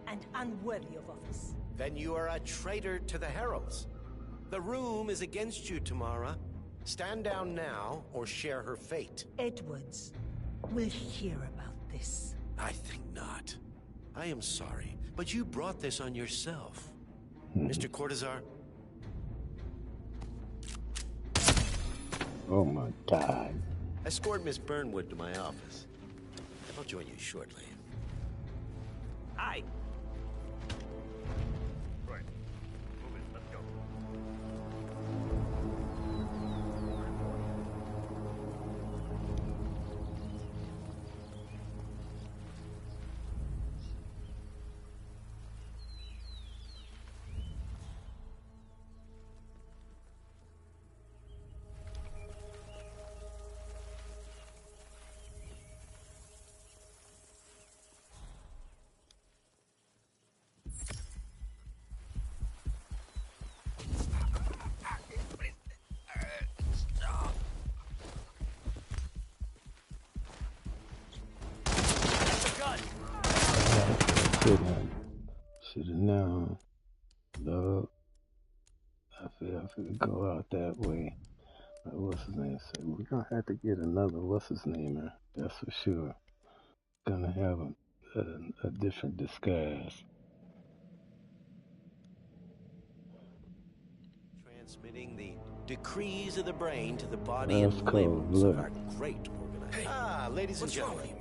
and unworthy of office. Then you are a traitor to the heralds. The room is against you, Tamara. Stand down now or share her fate. Edwards will hear about this. I think not. I am sorry, but you brought this on yourself. Mr. Cortazar? Oh my God. Escort Miss Burnwood to my office. I'll join you shortly. Aye. Right. Move it. Let's go. Should have known. Look, I feel go out that way. What's his name? Say we're gonna have to get another. What's his name? Man? That's for sure. Gonna have a different disguise. Transmitting the decrees of the brain to the body That's and cold limbs of blood. our great organization. Ladies and gentlemen,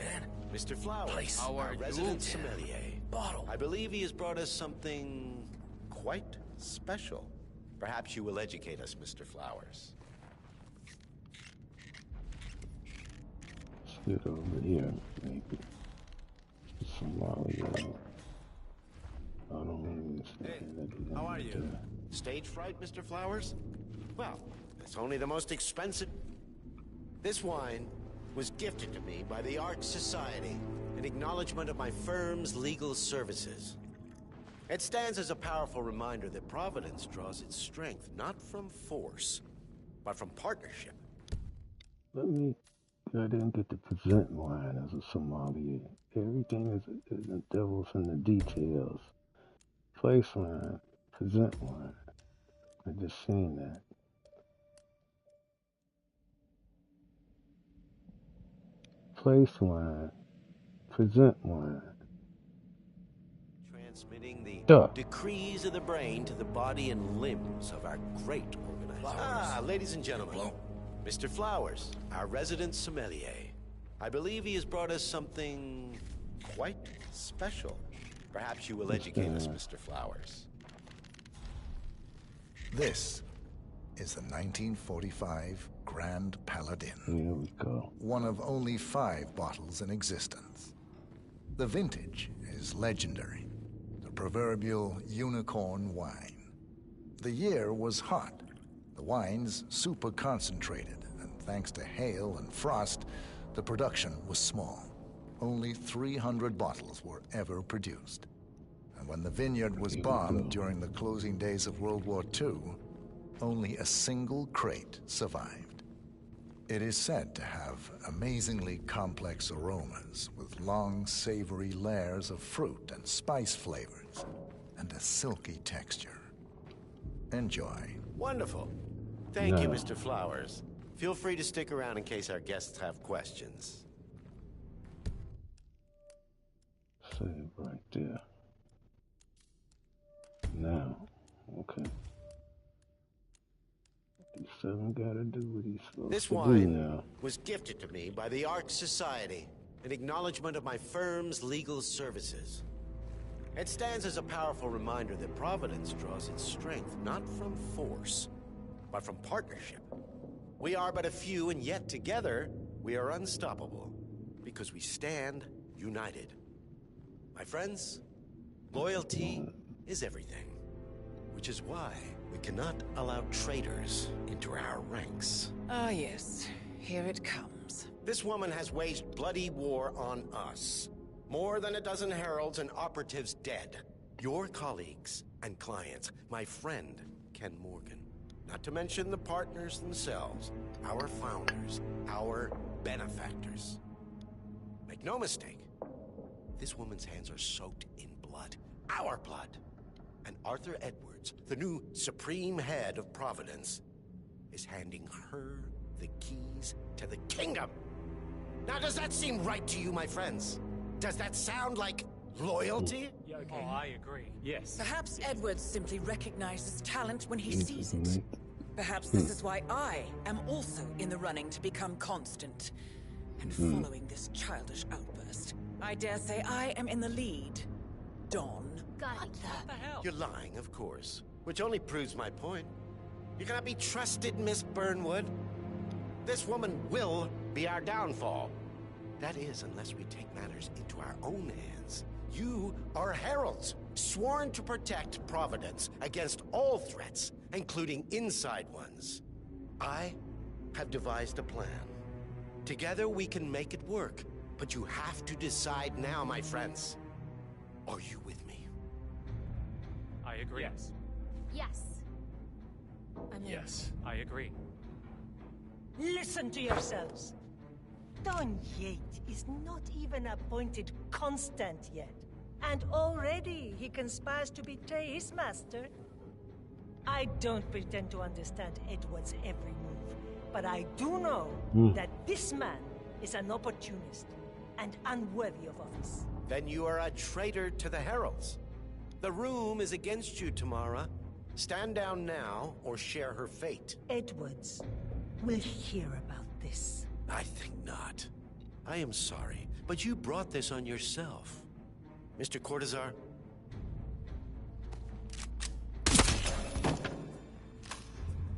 Mr. Flowers, our resident sommelier. Bottle. I believe he has brought us something quite special. Perhaps you will educate us, Mr. Flowers. Sit over here, maybe. Somalia. I don't understand. How are you? Stage fright, Mr. Flowers? Well, it's only the most expensive. This wine was gifted to me by the Art Society in acknowledgement of my firm's legal services. It stands as a powerful reminder that Providence draws its strength not from force, but from partnership. I didn't get to present wine as a sommelier. Everything is the devil's in the details. Place wine, present wine. I just seen that. Place wine, present wine. Transmitting the Duh. decrees of the brain to the body and limbs of our great organization. Ladies and gentlemen, Mr. Flowers, our resident sommelier. I believe he has brought us something quite special. Perhaps you will educate us, Mr. Flowers. This is the 1945 Grand Paladin. Here we go. One of only 5 bottles in existence. The vintage is legendary. The proverbial unicorn wine. The year was hot. The wine's super concentrated, and thanks to hail and frost, the production was small. Only 300 bottles were ever produced. and when the vineyard was bombed during the closing days of World War II, only a single crate survived. It is said to have amazingly complex aromas with long, savory layers of fruit and spice flavors, and a silky texture. Enjoy. Wonderful. Thank you, Mr. Flowers. Feel free to stick around in case our guests have questions. Save right there. Now, okay. These seven gotta do what he's supposed This to do wine now. was gifted to me by the Arc Society, in acknowledgement of my firm's legal services. It stands as a powerful reminder that Providence draws its strength not from force, but from partnership. We are but a few, and yet together we are unstoppable, because we stand united. My friends, loyalty is everything, which is why we cannot allow traitors into our ranks. Ah, yes. Here it comes. This woman has waged bloody war on us. More than a dozen heralds and operatives dead. Your colleagues and clients, my friend, Ken Morgan. Not to mention the partners themselves, our founders, our benefactors. Make no mistake, this woman's hands are soaked in blood. Our blood. And Arthur Edwards, the new supreme head of Providence, is handing her the keys to the kingdom. Now, does that seem right to you, my friends? Does that sound like loyalty? Yeah, okay. Oh, I agree. Yes. Perhaps Edwards simply recognizes talent when he sees it. Perhaps this is why I am also in the running to become constant. And following this childish outburst, I dare say I am in the lead. Dawn. What the hell? You're lying, of course. Which only proves my point. You cannot be trusted, Miss Burnwood. This woman will be our downfall. That is, unless we take matters into our own hands. You are heralds, sworn to protect Providence against all threats, including inside ones. I have devised a plan. Together we can make it work, but you have to decide now, my friends. Are you with me? I agree. Yes. Yes. Yes. I agree. Listen to yourselves. Don Yates is not even appointed constant yet. And already he conspires to betray his master. I don't pretend to understand Edward's every move, but I do know that this man is an opportunist and unworthy of office. Then you are a traitor to the heralds. The room is against you, Tamara. Stand down now or share her fate. Edwards will hear about this. I think not. I am sorry, but you brought this on yourself. Mr. Cortazar?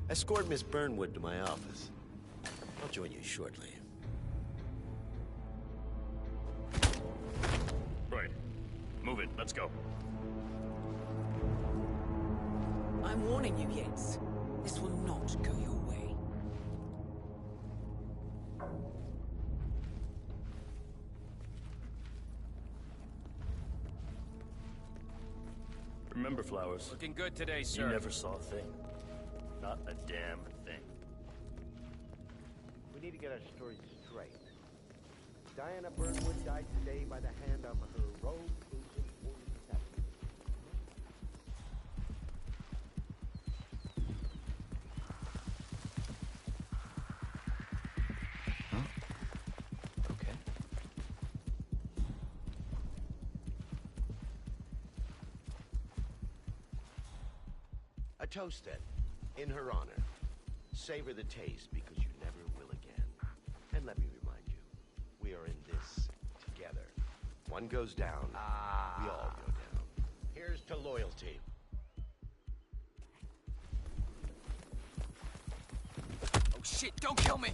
Escort Miss Burnwood to my office. I'll join you shortly. Right. Move it. Let's go. I'm warning you, Yates. This will not go your way. Remember, Flowers. Looking good today, sir. You never saw a thing. Not a damn thing. We need to get our story straight. Diana Burnwood died today by the hand of her rogue agent 47. Okay. A toast, then, in her honor. Savor the taste, because you never will again. And let me remind you, we are in this together. One goes down, we all go down. Here's to loyalty. Oh shit, don't kill me!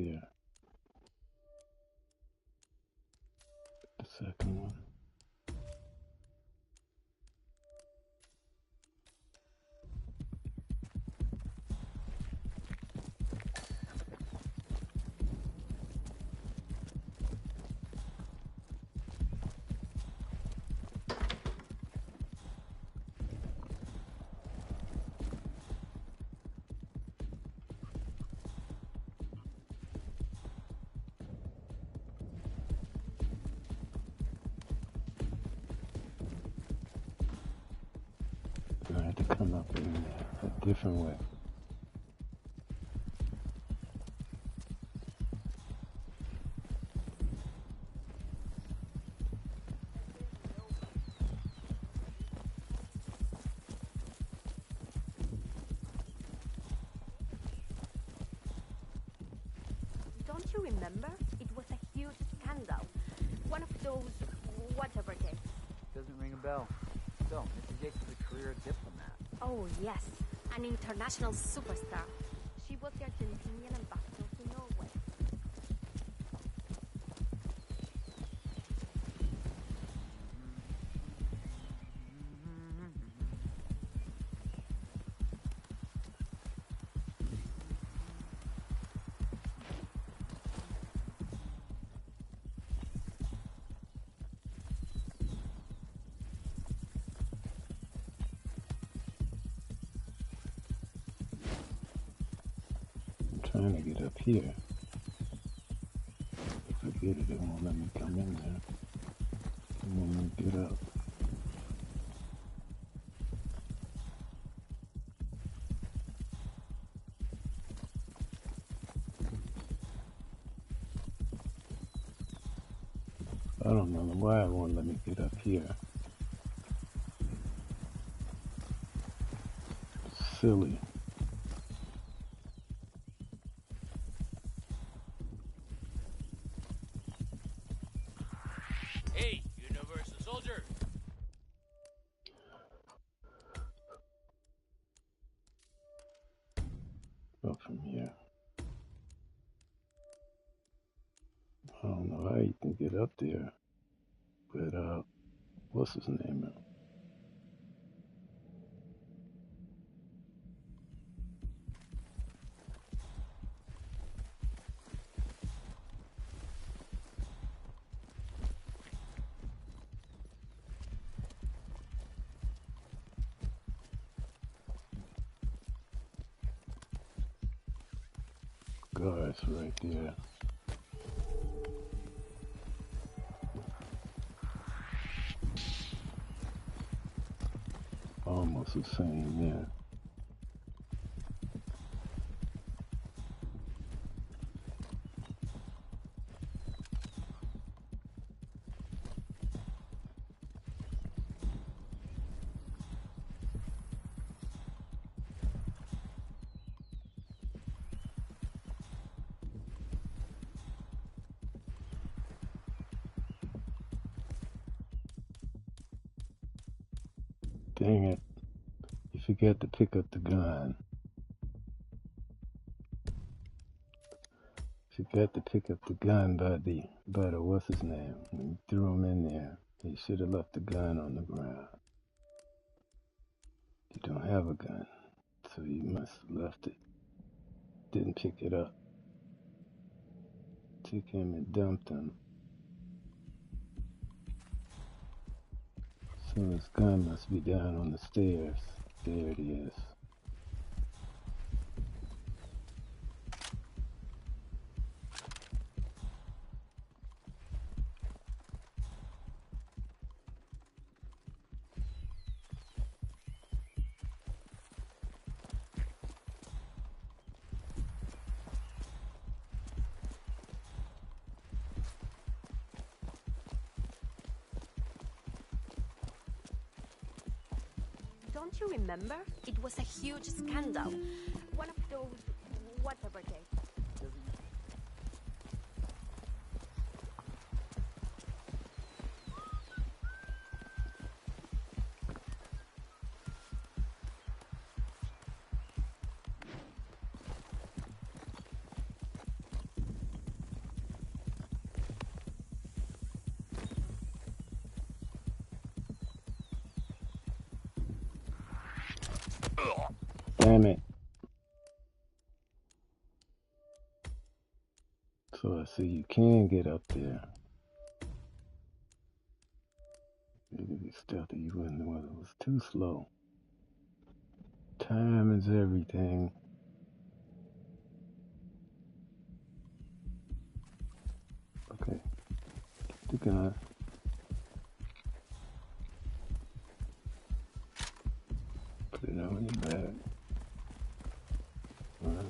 there. The second one. I had to come up in a different way. Don't you remember? It was a huge scandal. One of those whatever cases. Doesn't ring a bell. Still, Mr. Yates is a career diplomat. Oh, yes. An international superstar. She was the Argentinian ambassador to Norway. Trying to get up here. Forget it, it won't let me come in there. It won't let me get up. I don't know why it won't let me get up here. Silly. Hey, Universal Soldier! Go from here. I don't know how you can get up there. But, what's his name? Guards right there. Almost the same, yeah. Dang it. You forget to pick up the gun. Forgot to pick up the gun by the what's his name. When you threw him in there, he should have left the gun on the ground. You don't have a gun, so you must have left it. Didn't pick it up. Took him and dumped him. So his gun must be down on the stairs. There it is. Don't you remember? It was a huge scandal. One of those whatever cases. Damn it. So I see you can get up there. Maybe be stealthy. You wouldn't know it was too slow. Time is everything. Okay. Get the gun. Put it on your back. Alright.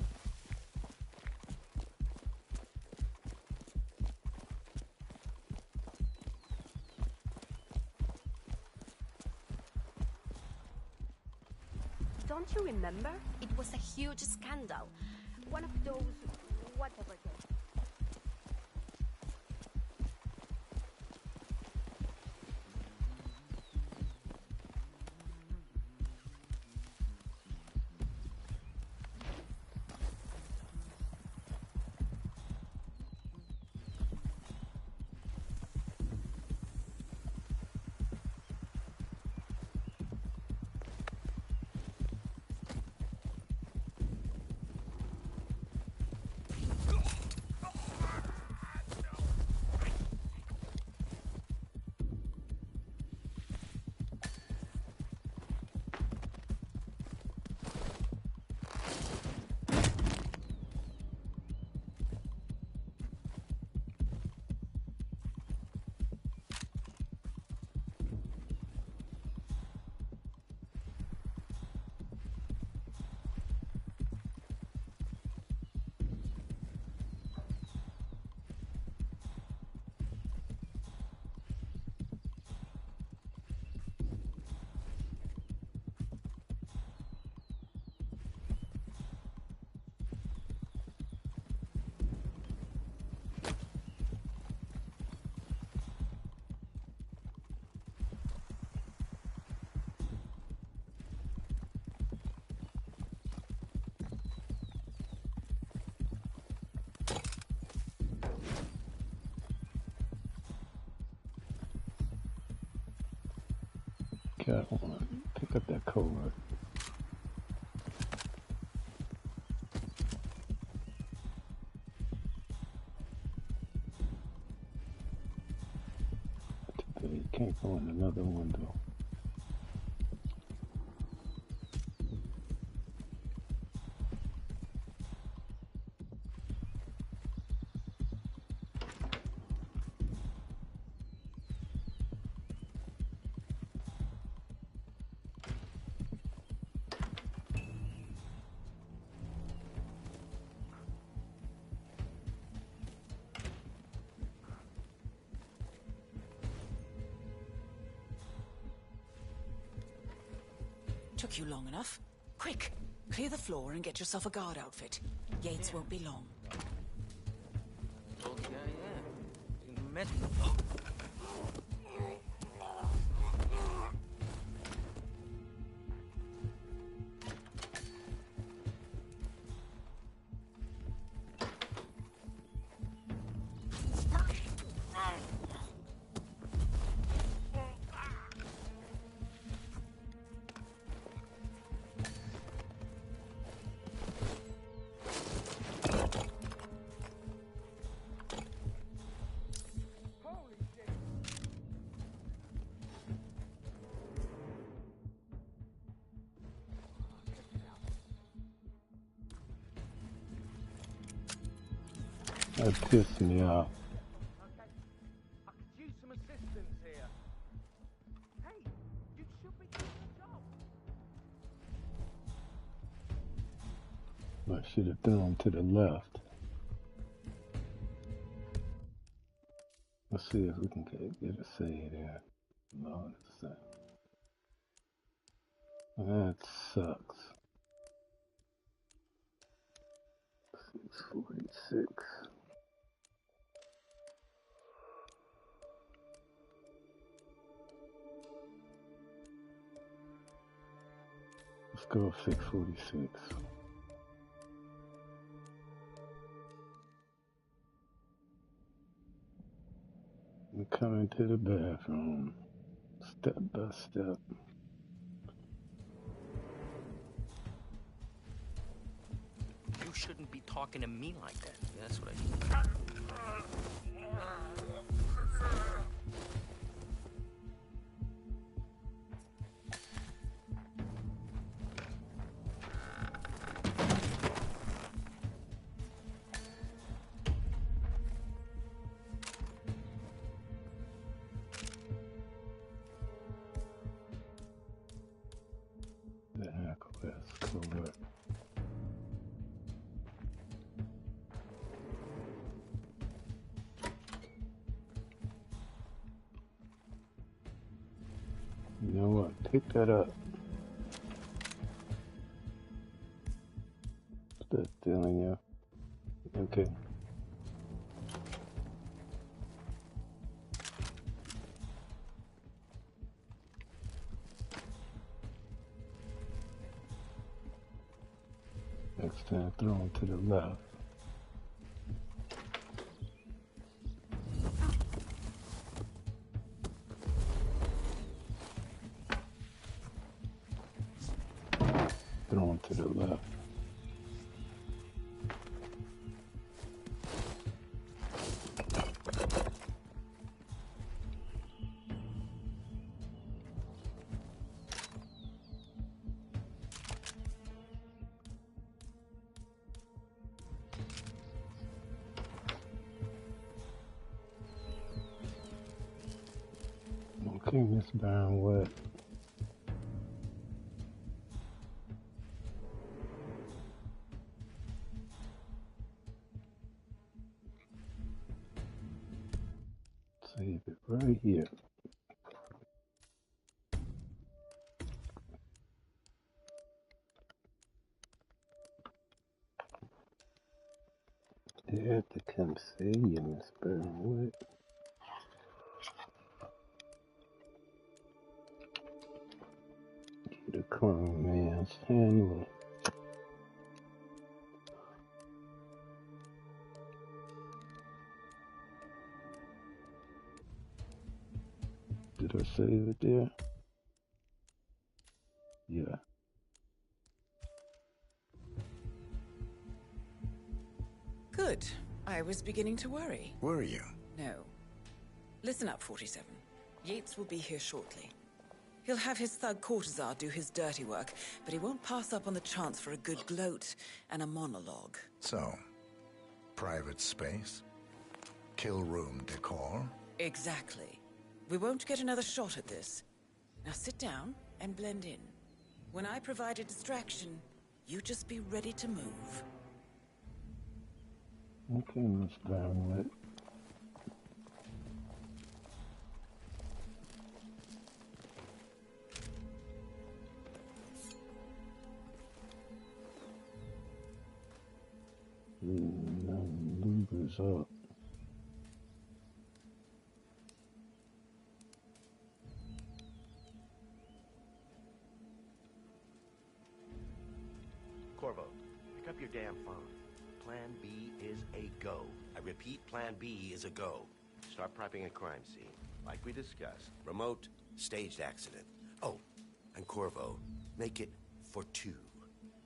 Don't you remember? It was a huge scandal. One of those, whatever it is. Got one. Pick up that covert. You can't go in another window. Took you long enough. Quick, clear the floor and get yourself a guard outfit. Yates won't be long. That pissed me off. I could use some assistance here. Hey, you should be doing the job. I should have thrown to the left. Let's see if we can get a save there. Lord, that sucks. 646. Let's go 646. I'm coming to the bathroom, step by step. shouldn't be talking to me like that. That's what I mean. The Aqueous Covert. You know what? Pick that up. That's stealing you. Okay. Next time, throw him to the left. Throw him to the left. Okay, Miss Barnwood. Save it right here. They have to come see you, Miss Barnwood. The clone man's handler. Did I save it there? Yeah. Good. I was beginning to worry. Were you? No. Listen up, 47. Yates will be here shortly. He'll have his thug Cortazar do his dirty work, but he won't pass up on the chance for a good gloat and a monologue. So, private space? Kill room decor? Exactly. We won't get another shot at this. Now sit down and blend in. When I provide a distraction, you just be ready to move. Okay, Miss Barnwood. Lubers up. Corvo, pick up your damn phone. Plan B is a go. I repeat, Plan B is a go. Start prepping a crime scene, like we discussed. Remote, staged accident. Oh, and Corvo, make it for two.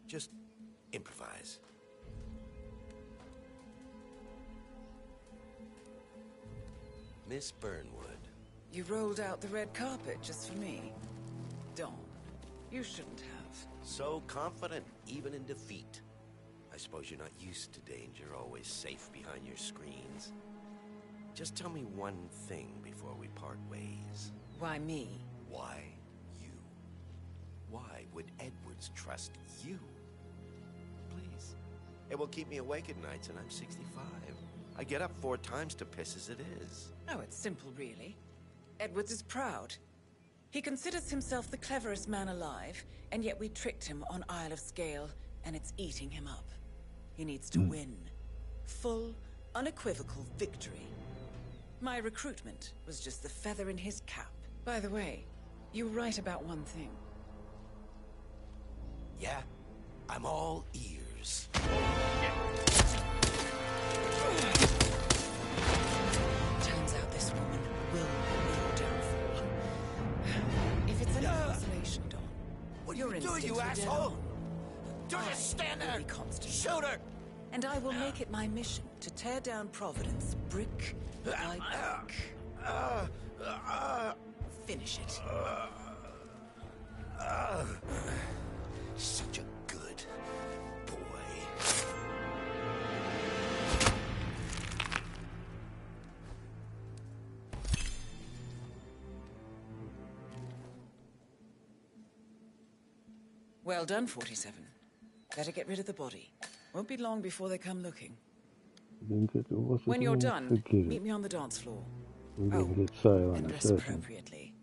Just improvise. Miss Burnwood. You rolled out the red carpet just for me. Dawn, you shouldn't have. So confident, even in defeat. I suppose you're not used to danger, always safe behind your screens. Just tell me one thing before we part ways. Why me? Why you? Why would Edwards trust you? Please. It will keep me awake at nights, and I'm 65. I get up 4 times to piss as it is. Oh, it's simple, really. Edwards is proud. He considers himself the cleverest man alive, and yet we tricked him on Isle of Scale, and it's eating him up. He needs to win. Full, unequivocal victory. My recruitment was just the feather in his cap. By the way, you were right about one thing. Yeah? I'm all ears. Turns out this woman will be your downfall. If it's any consolation, Dawn, What are your you doing, instincts you were dead asshole? on. Don't just stand there! Be constant. Shoot her! And I will make it my mission to tear down Providence brick by brick. Finish it. Such a good boy. Well done, 47. Better get rid of the body. Won't be long before they come looking. When you're done, meet me on the dance floor. Get silent And in a dress second. appropriately.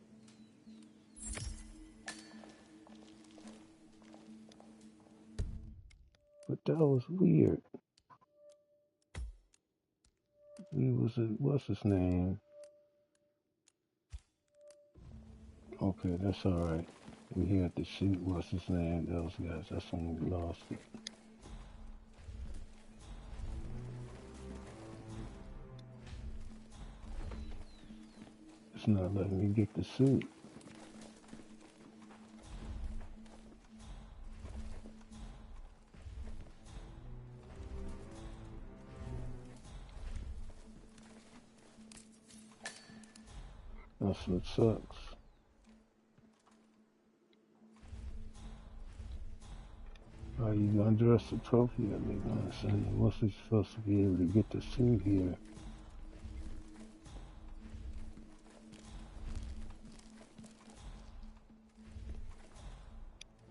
But that was weird. He was a, what's his name? Okay, that's alright. We had to shoot what's his name, those guys. That's when we lost it. It's not letting me get the suit. That's what sucks. How you gonna dress the trophy that they gonna send you? What's he supposed to be able to get the suit here?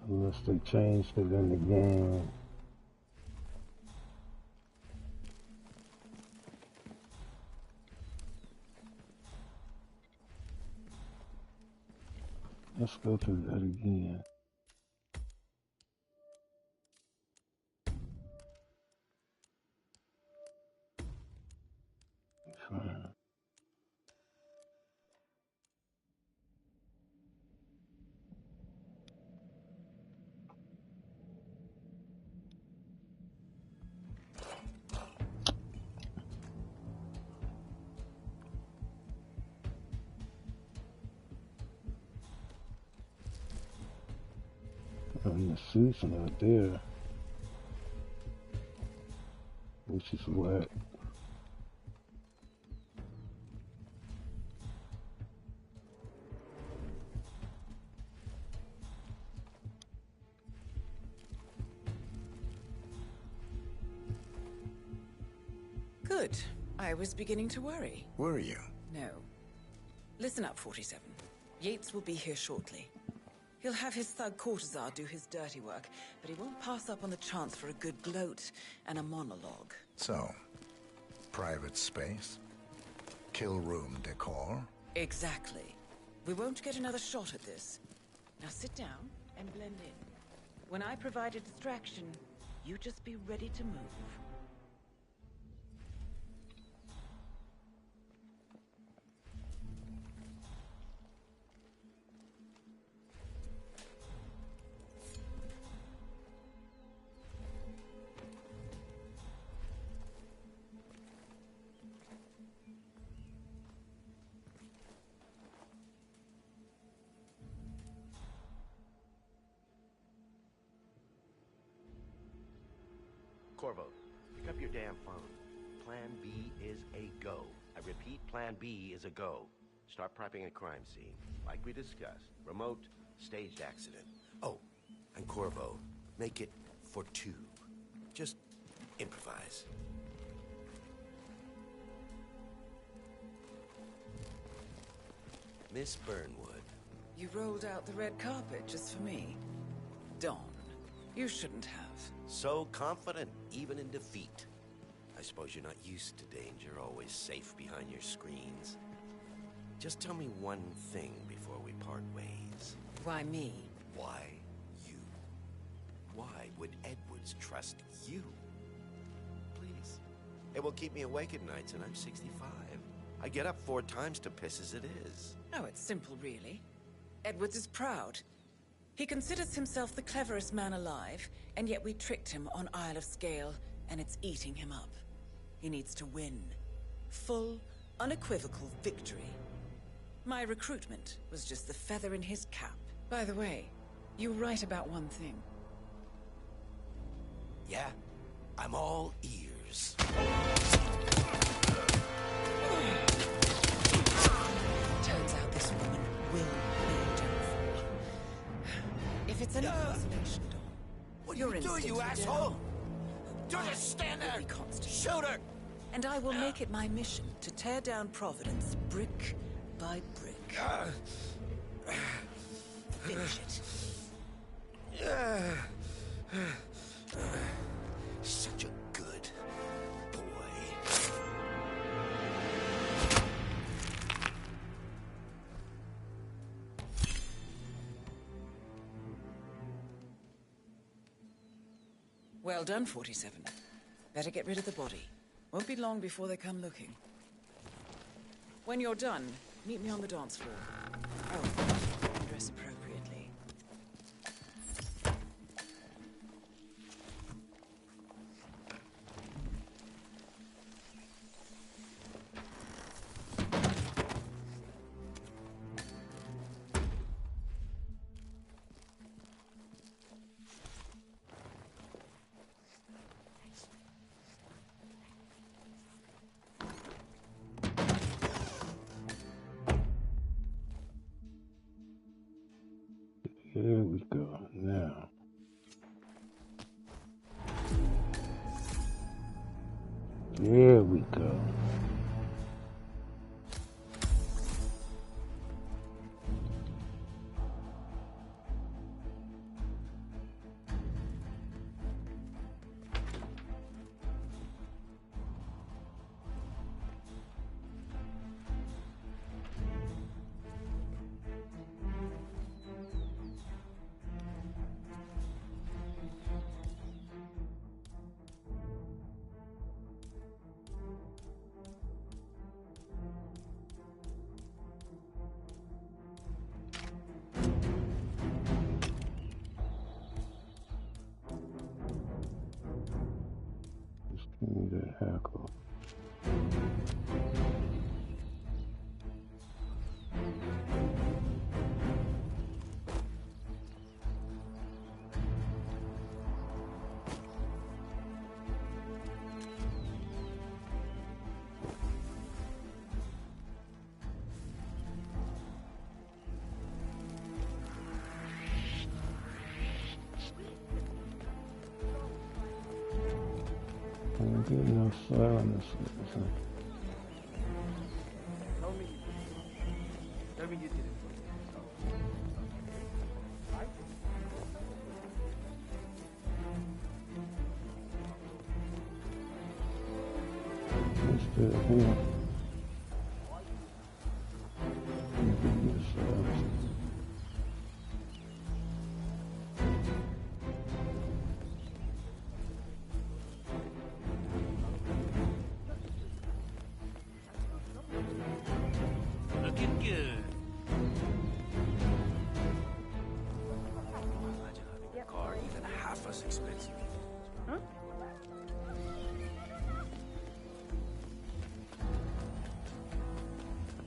Unless they changed it in the game. Let's go through that again. Fine. And the suit's not there, which is wet. Good. I was beginning to worry. Were you? No. Listen up, 47. Yates will be here shortly. He'll have his thug courtesan do his dirty work, but he won't pass up on the chance for a good gloat and a monologue. So, private space? Kill room decor? Exactly. We won't get another shot at this. Now sit down and blend in. When I provide a distraction, you just be ready to move. Corvo, pick up your damn phone. Plan B is a go. I repeat, Plan B is a go. Start prepping a crime scene, like we discussed. Remote, staged accident. Oh, and Corvo, make it for two. Just improvise. Miss Burnwood. You rolled out the red carpet just for me. Dawn, you shouldn't have. So confident, even in defeat. I suppose you're not used to danger, always safe behind your screens. Just tell me one thing before we part ways. Why me? Why you? Why would Edwards trust you? Please. It will keep me awake at nights, and I'm 65. I get up 4 times to piss as it is. Oh, it's simple, really. Edwards is proud. He considers himself the cleverest man alive, and yet we tricked him on Isle of Scale, and it's eating him up. He needs to win. Full, unequivocal victory. My recruitment was just the feather in his cap. By the way, you were right about one thing. Yeah? I'm all ears. Turns out this woman will be a downfall. If it's any consolation, Dawn, What are your you doing, you instincts are asshole? down. You just stand there! Will be constant. Shoot her! And I will make it my mission to tear down Providence brick by brick. Finish it. Such a good boy. Well done, 47. Better get rid of the body. Won't be long before they come looking. When you're done, meet me on the dance floor. Oh, and dress appropriately. Here we go now. Here we go. That hackle. Can't get enough fire on this one. Tell me you did it. Let's do it here. Looking good. Imagine having a car even half as expensive. Huh?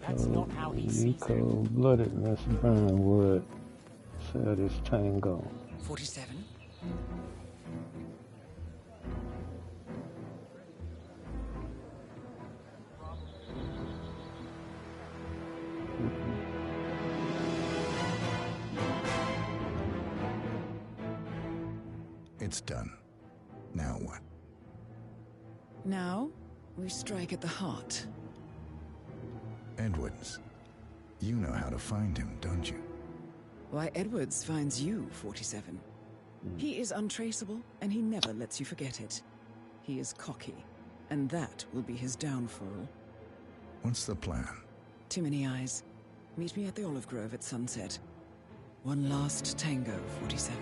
That's not how he sees it. Cold-blooded, let's burn wood. Said it's tango. 47. It's done. Now what? Now, we strike at the heart. Edwards. You know how to find him, don't you? Why, Edwards finds you, 47. He is untraceable, and he never lets you forget it. He is cocky, and that will be his downfall. What's the plan? Too many eyes. Meet me at the Olive Grove at sunset. One last tango, 47.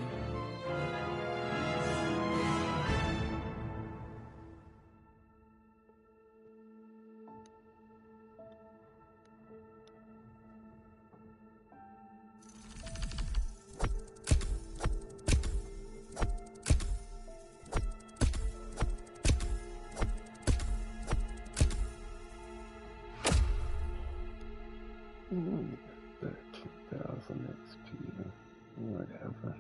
Mm, 13,000 XP, whatever.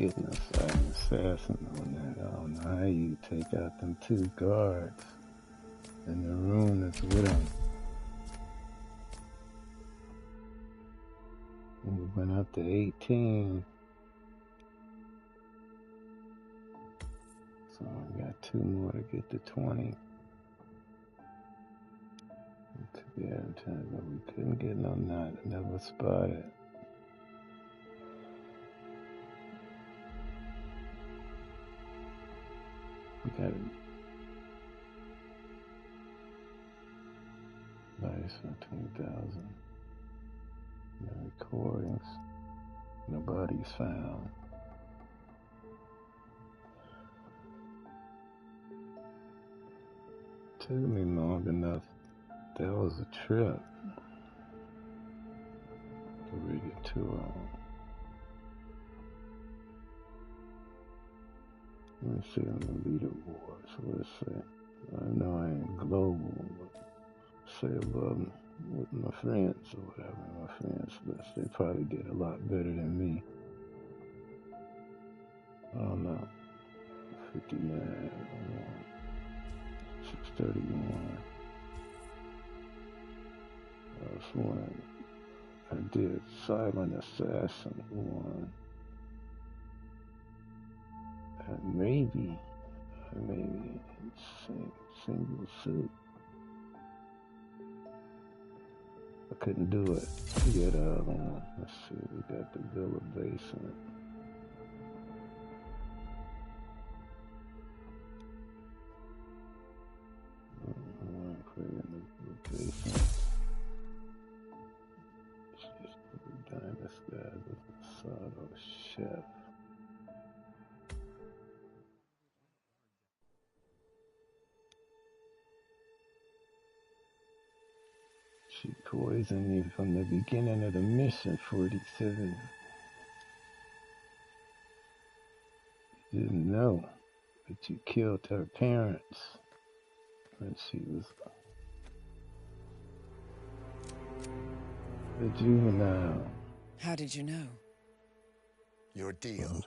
getting a silent assassin on that. I don't know how you take out them 2 guards in the room that's with him. We went up to 18. So we got 2 more to get to 20. Yeah, I'm trying to go. We couldn't get no knot. Never spotted. We got it. Nice for 20,000. No recordings. Nobody's found. Took me long enough. That was a trip to read it to Let me see on the leaderboards. Let's say. I know I ain't global, but say above with my friends or whatever. My friends list, they probably did a lot better than me. I don't know. 59, 631. That's one. I did Silent Assassin 1. And maybe single suit. I couldn't do it. Get out on. Let's see, we got the Villa Basement. Put it in the basement. This guy was a sort of chef. She poisoned you from the beginning of the mission, 47. You didn't know that you killed her parents when she was a juvenile. How did you know? Your deal.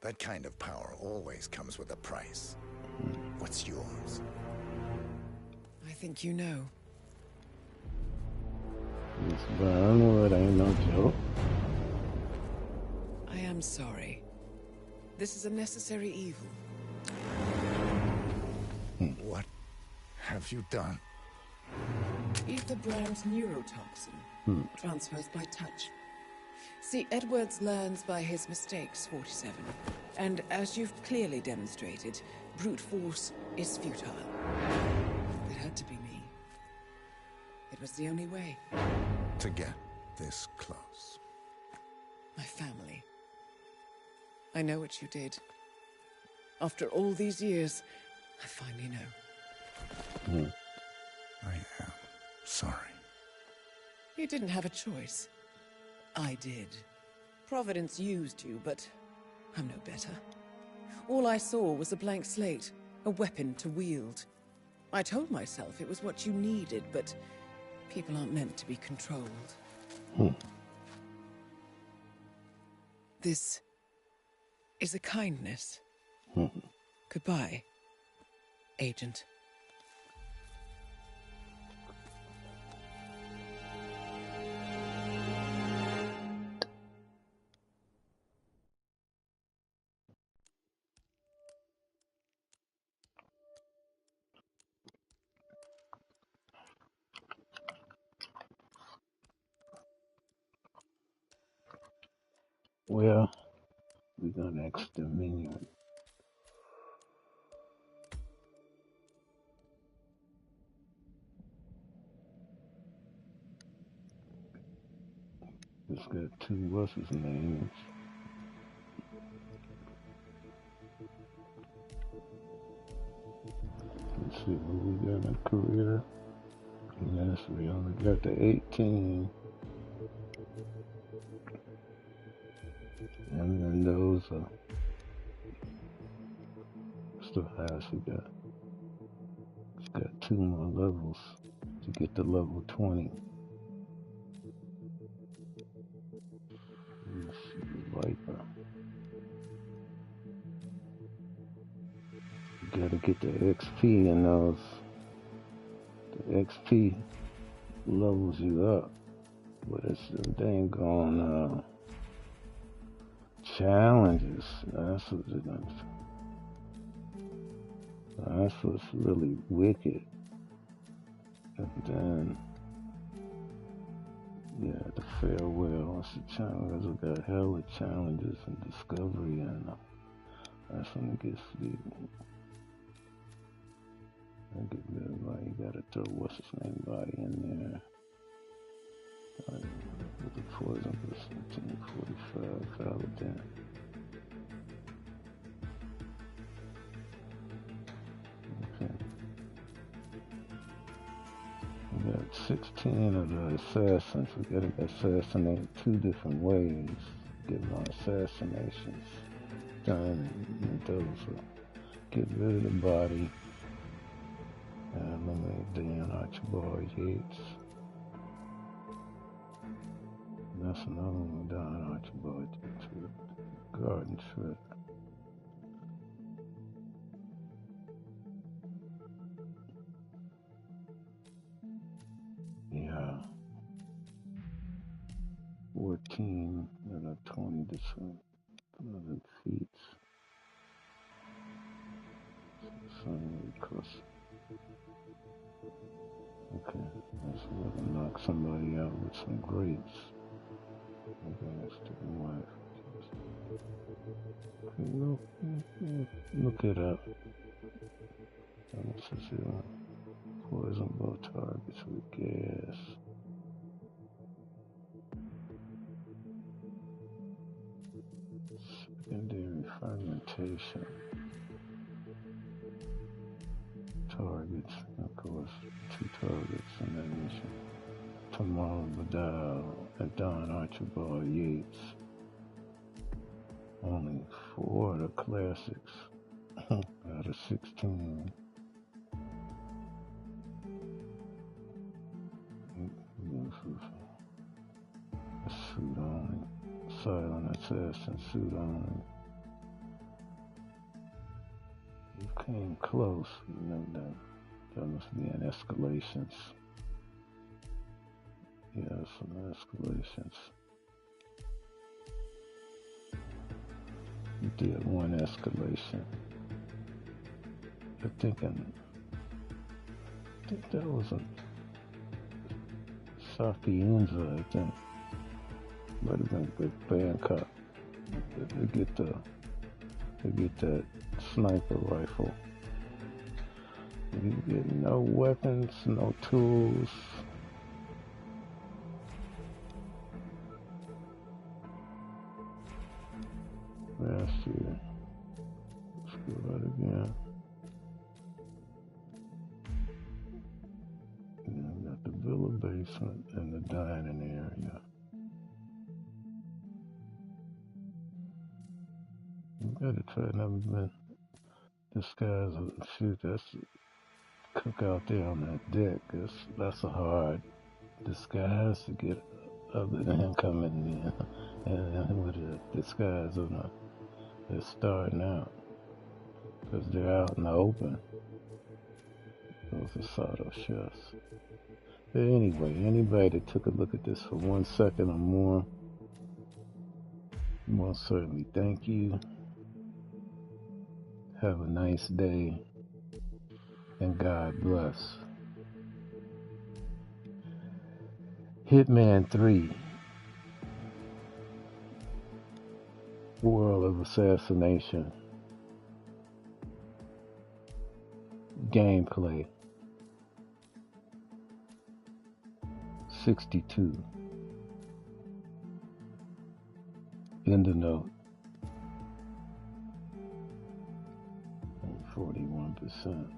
That kind of power always comes with a price. What's yours? I think you know. This Burnwood ain't no joke. I am sorry. This is a necessary evil. What have you done? Ether brand neurotoxin. Transfers by touch. See, Edwards learns by his mistakes, 47. And as you've clearly demonstrated, brute force is futile. It had to be me. It was the only way. To get this close. My family. I know what you did. After all these years, I finally know. I am sorry. You didn't have a choice. I did. Providence used you, but I'm no better. All I saw was a blank slate, a weapon to wield. I told myself it was what you needed, but people aren't meant to be controlled. This is a kindness. Goodbye, Agent. Well, we're gonna exterminate. It's got 2 what's his names. Let's see what we got in career. Yes, we only got the 18. And then those are still highest we got. It's got 2 more levels to get to level 20. Let's see, Viper. gotta get the XP and those. The XP levels you up, but it's the dang on challenges. That's what's really wicked. And then, yeah, the farewell. It's the challenges. We got hella challenges and discovery, and that's when it gets deep. I get rid of body. You gotta throw what's his name body in there. With the poison for 1745 Paladin. Okay. We got 16 of the assassins. We gotta assassinate 2 different ways. Get my assassinations done, and those will get rid of the body and eliminate Dan Archibald Yates. And that's another one, Dan Archibald Yates with Garden Trick. Yeah. 14 and a 20 different 11 feet. Suddenly cross. Okay, let's let him knock somebody out with some grapes. Okay, let's take a wife. Okay, look it up. What's this here? Poison both targets with gas. Secondary fragmentation. Targets, of course, 2 targets in that mission. Tamara Badal and Don Archibald Yates. Only 4 of the classics out of 16. A suit only. Silent assassin suit only. You came close. That must be an escalations. Yeah, some escalations. You did 1 escalation. I think that was a Sapienza, I think. Might have been with Bangkok. They get that sniper rifle. You get no weapons, no tools. Last year. Let's go right again. Yeah, we got the villa basement and the dining area. You gotta try, never been disguised. Shoot, that's cook out there on that deck. That's a hard disguise to get, other than him coming in and with a disguise on they're starting out. Because they're out in the open. Those are sawed-off chefs. But anyway, anybody that took a look at this for 1 second or more, most certainly thank you. Have a nice day, and God bless. Hitman 3, World of Assassination. Gameplay 62. End of note 41%.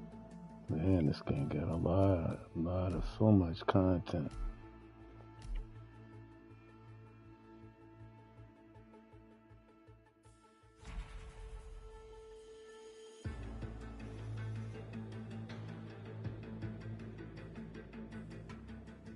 Man, this game got a lot of so much content.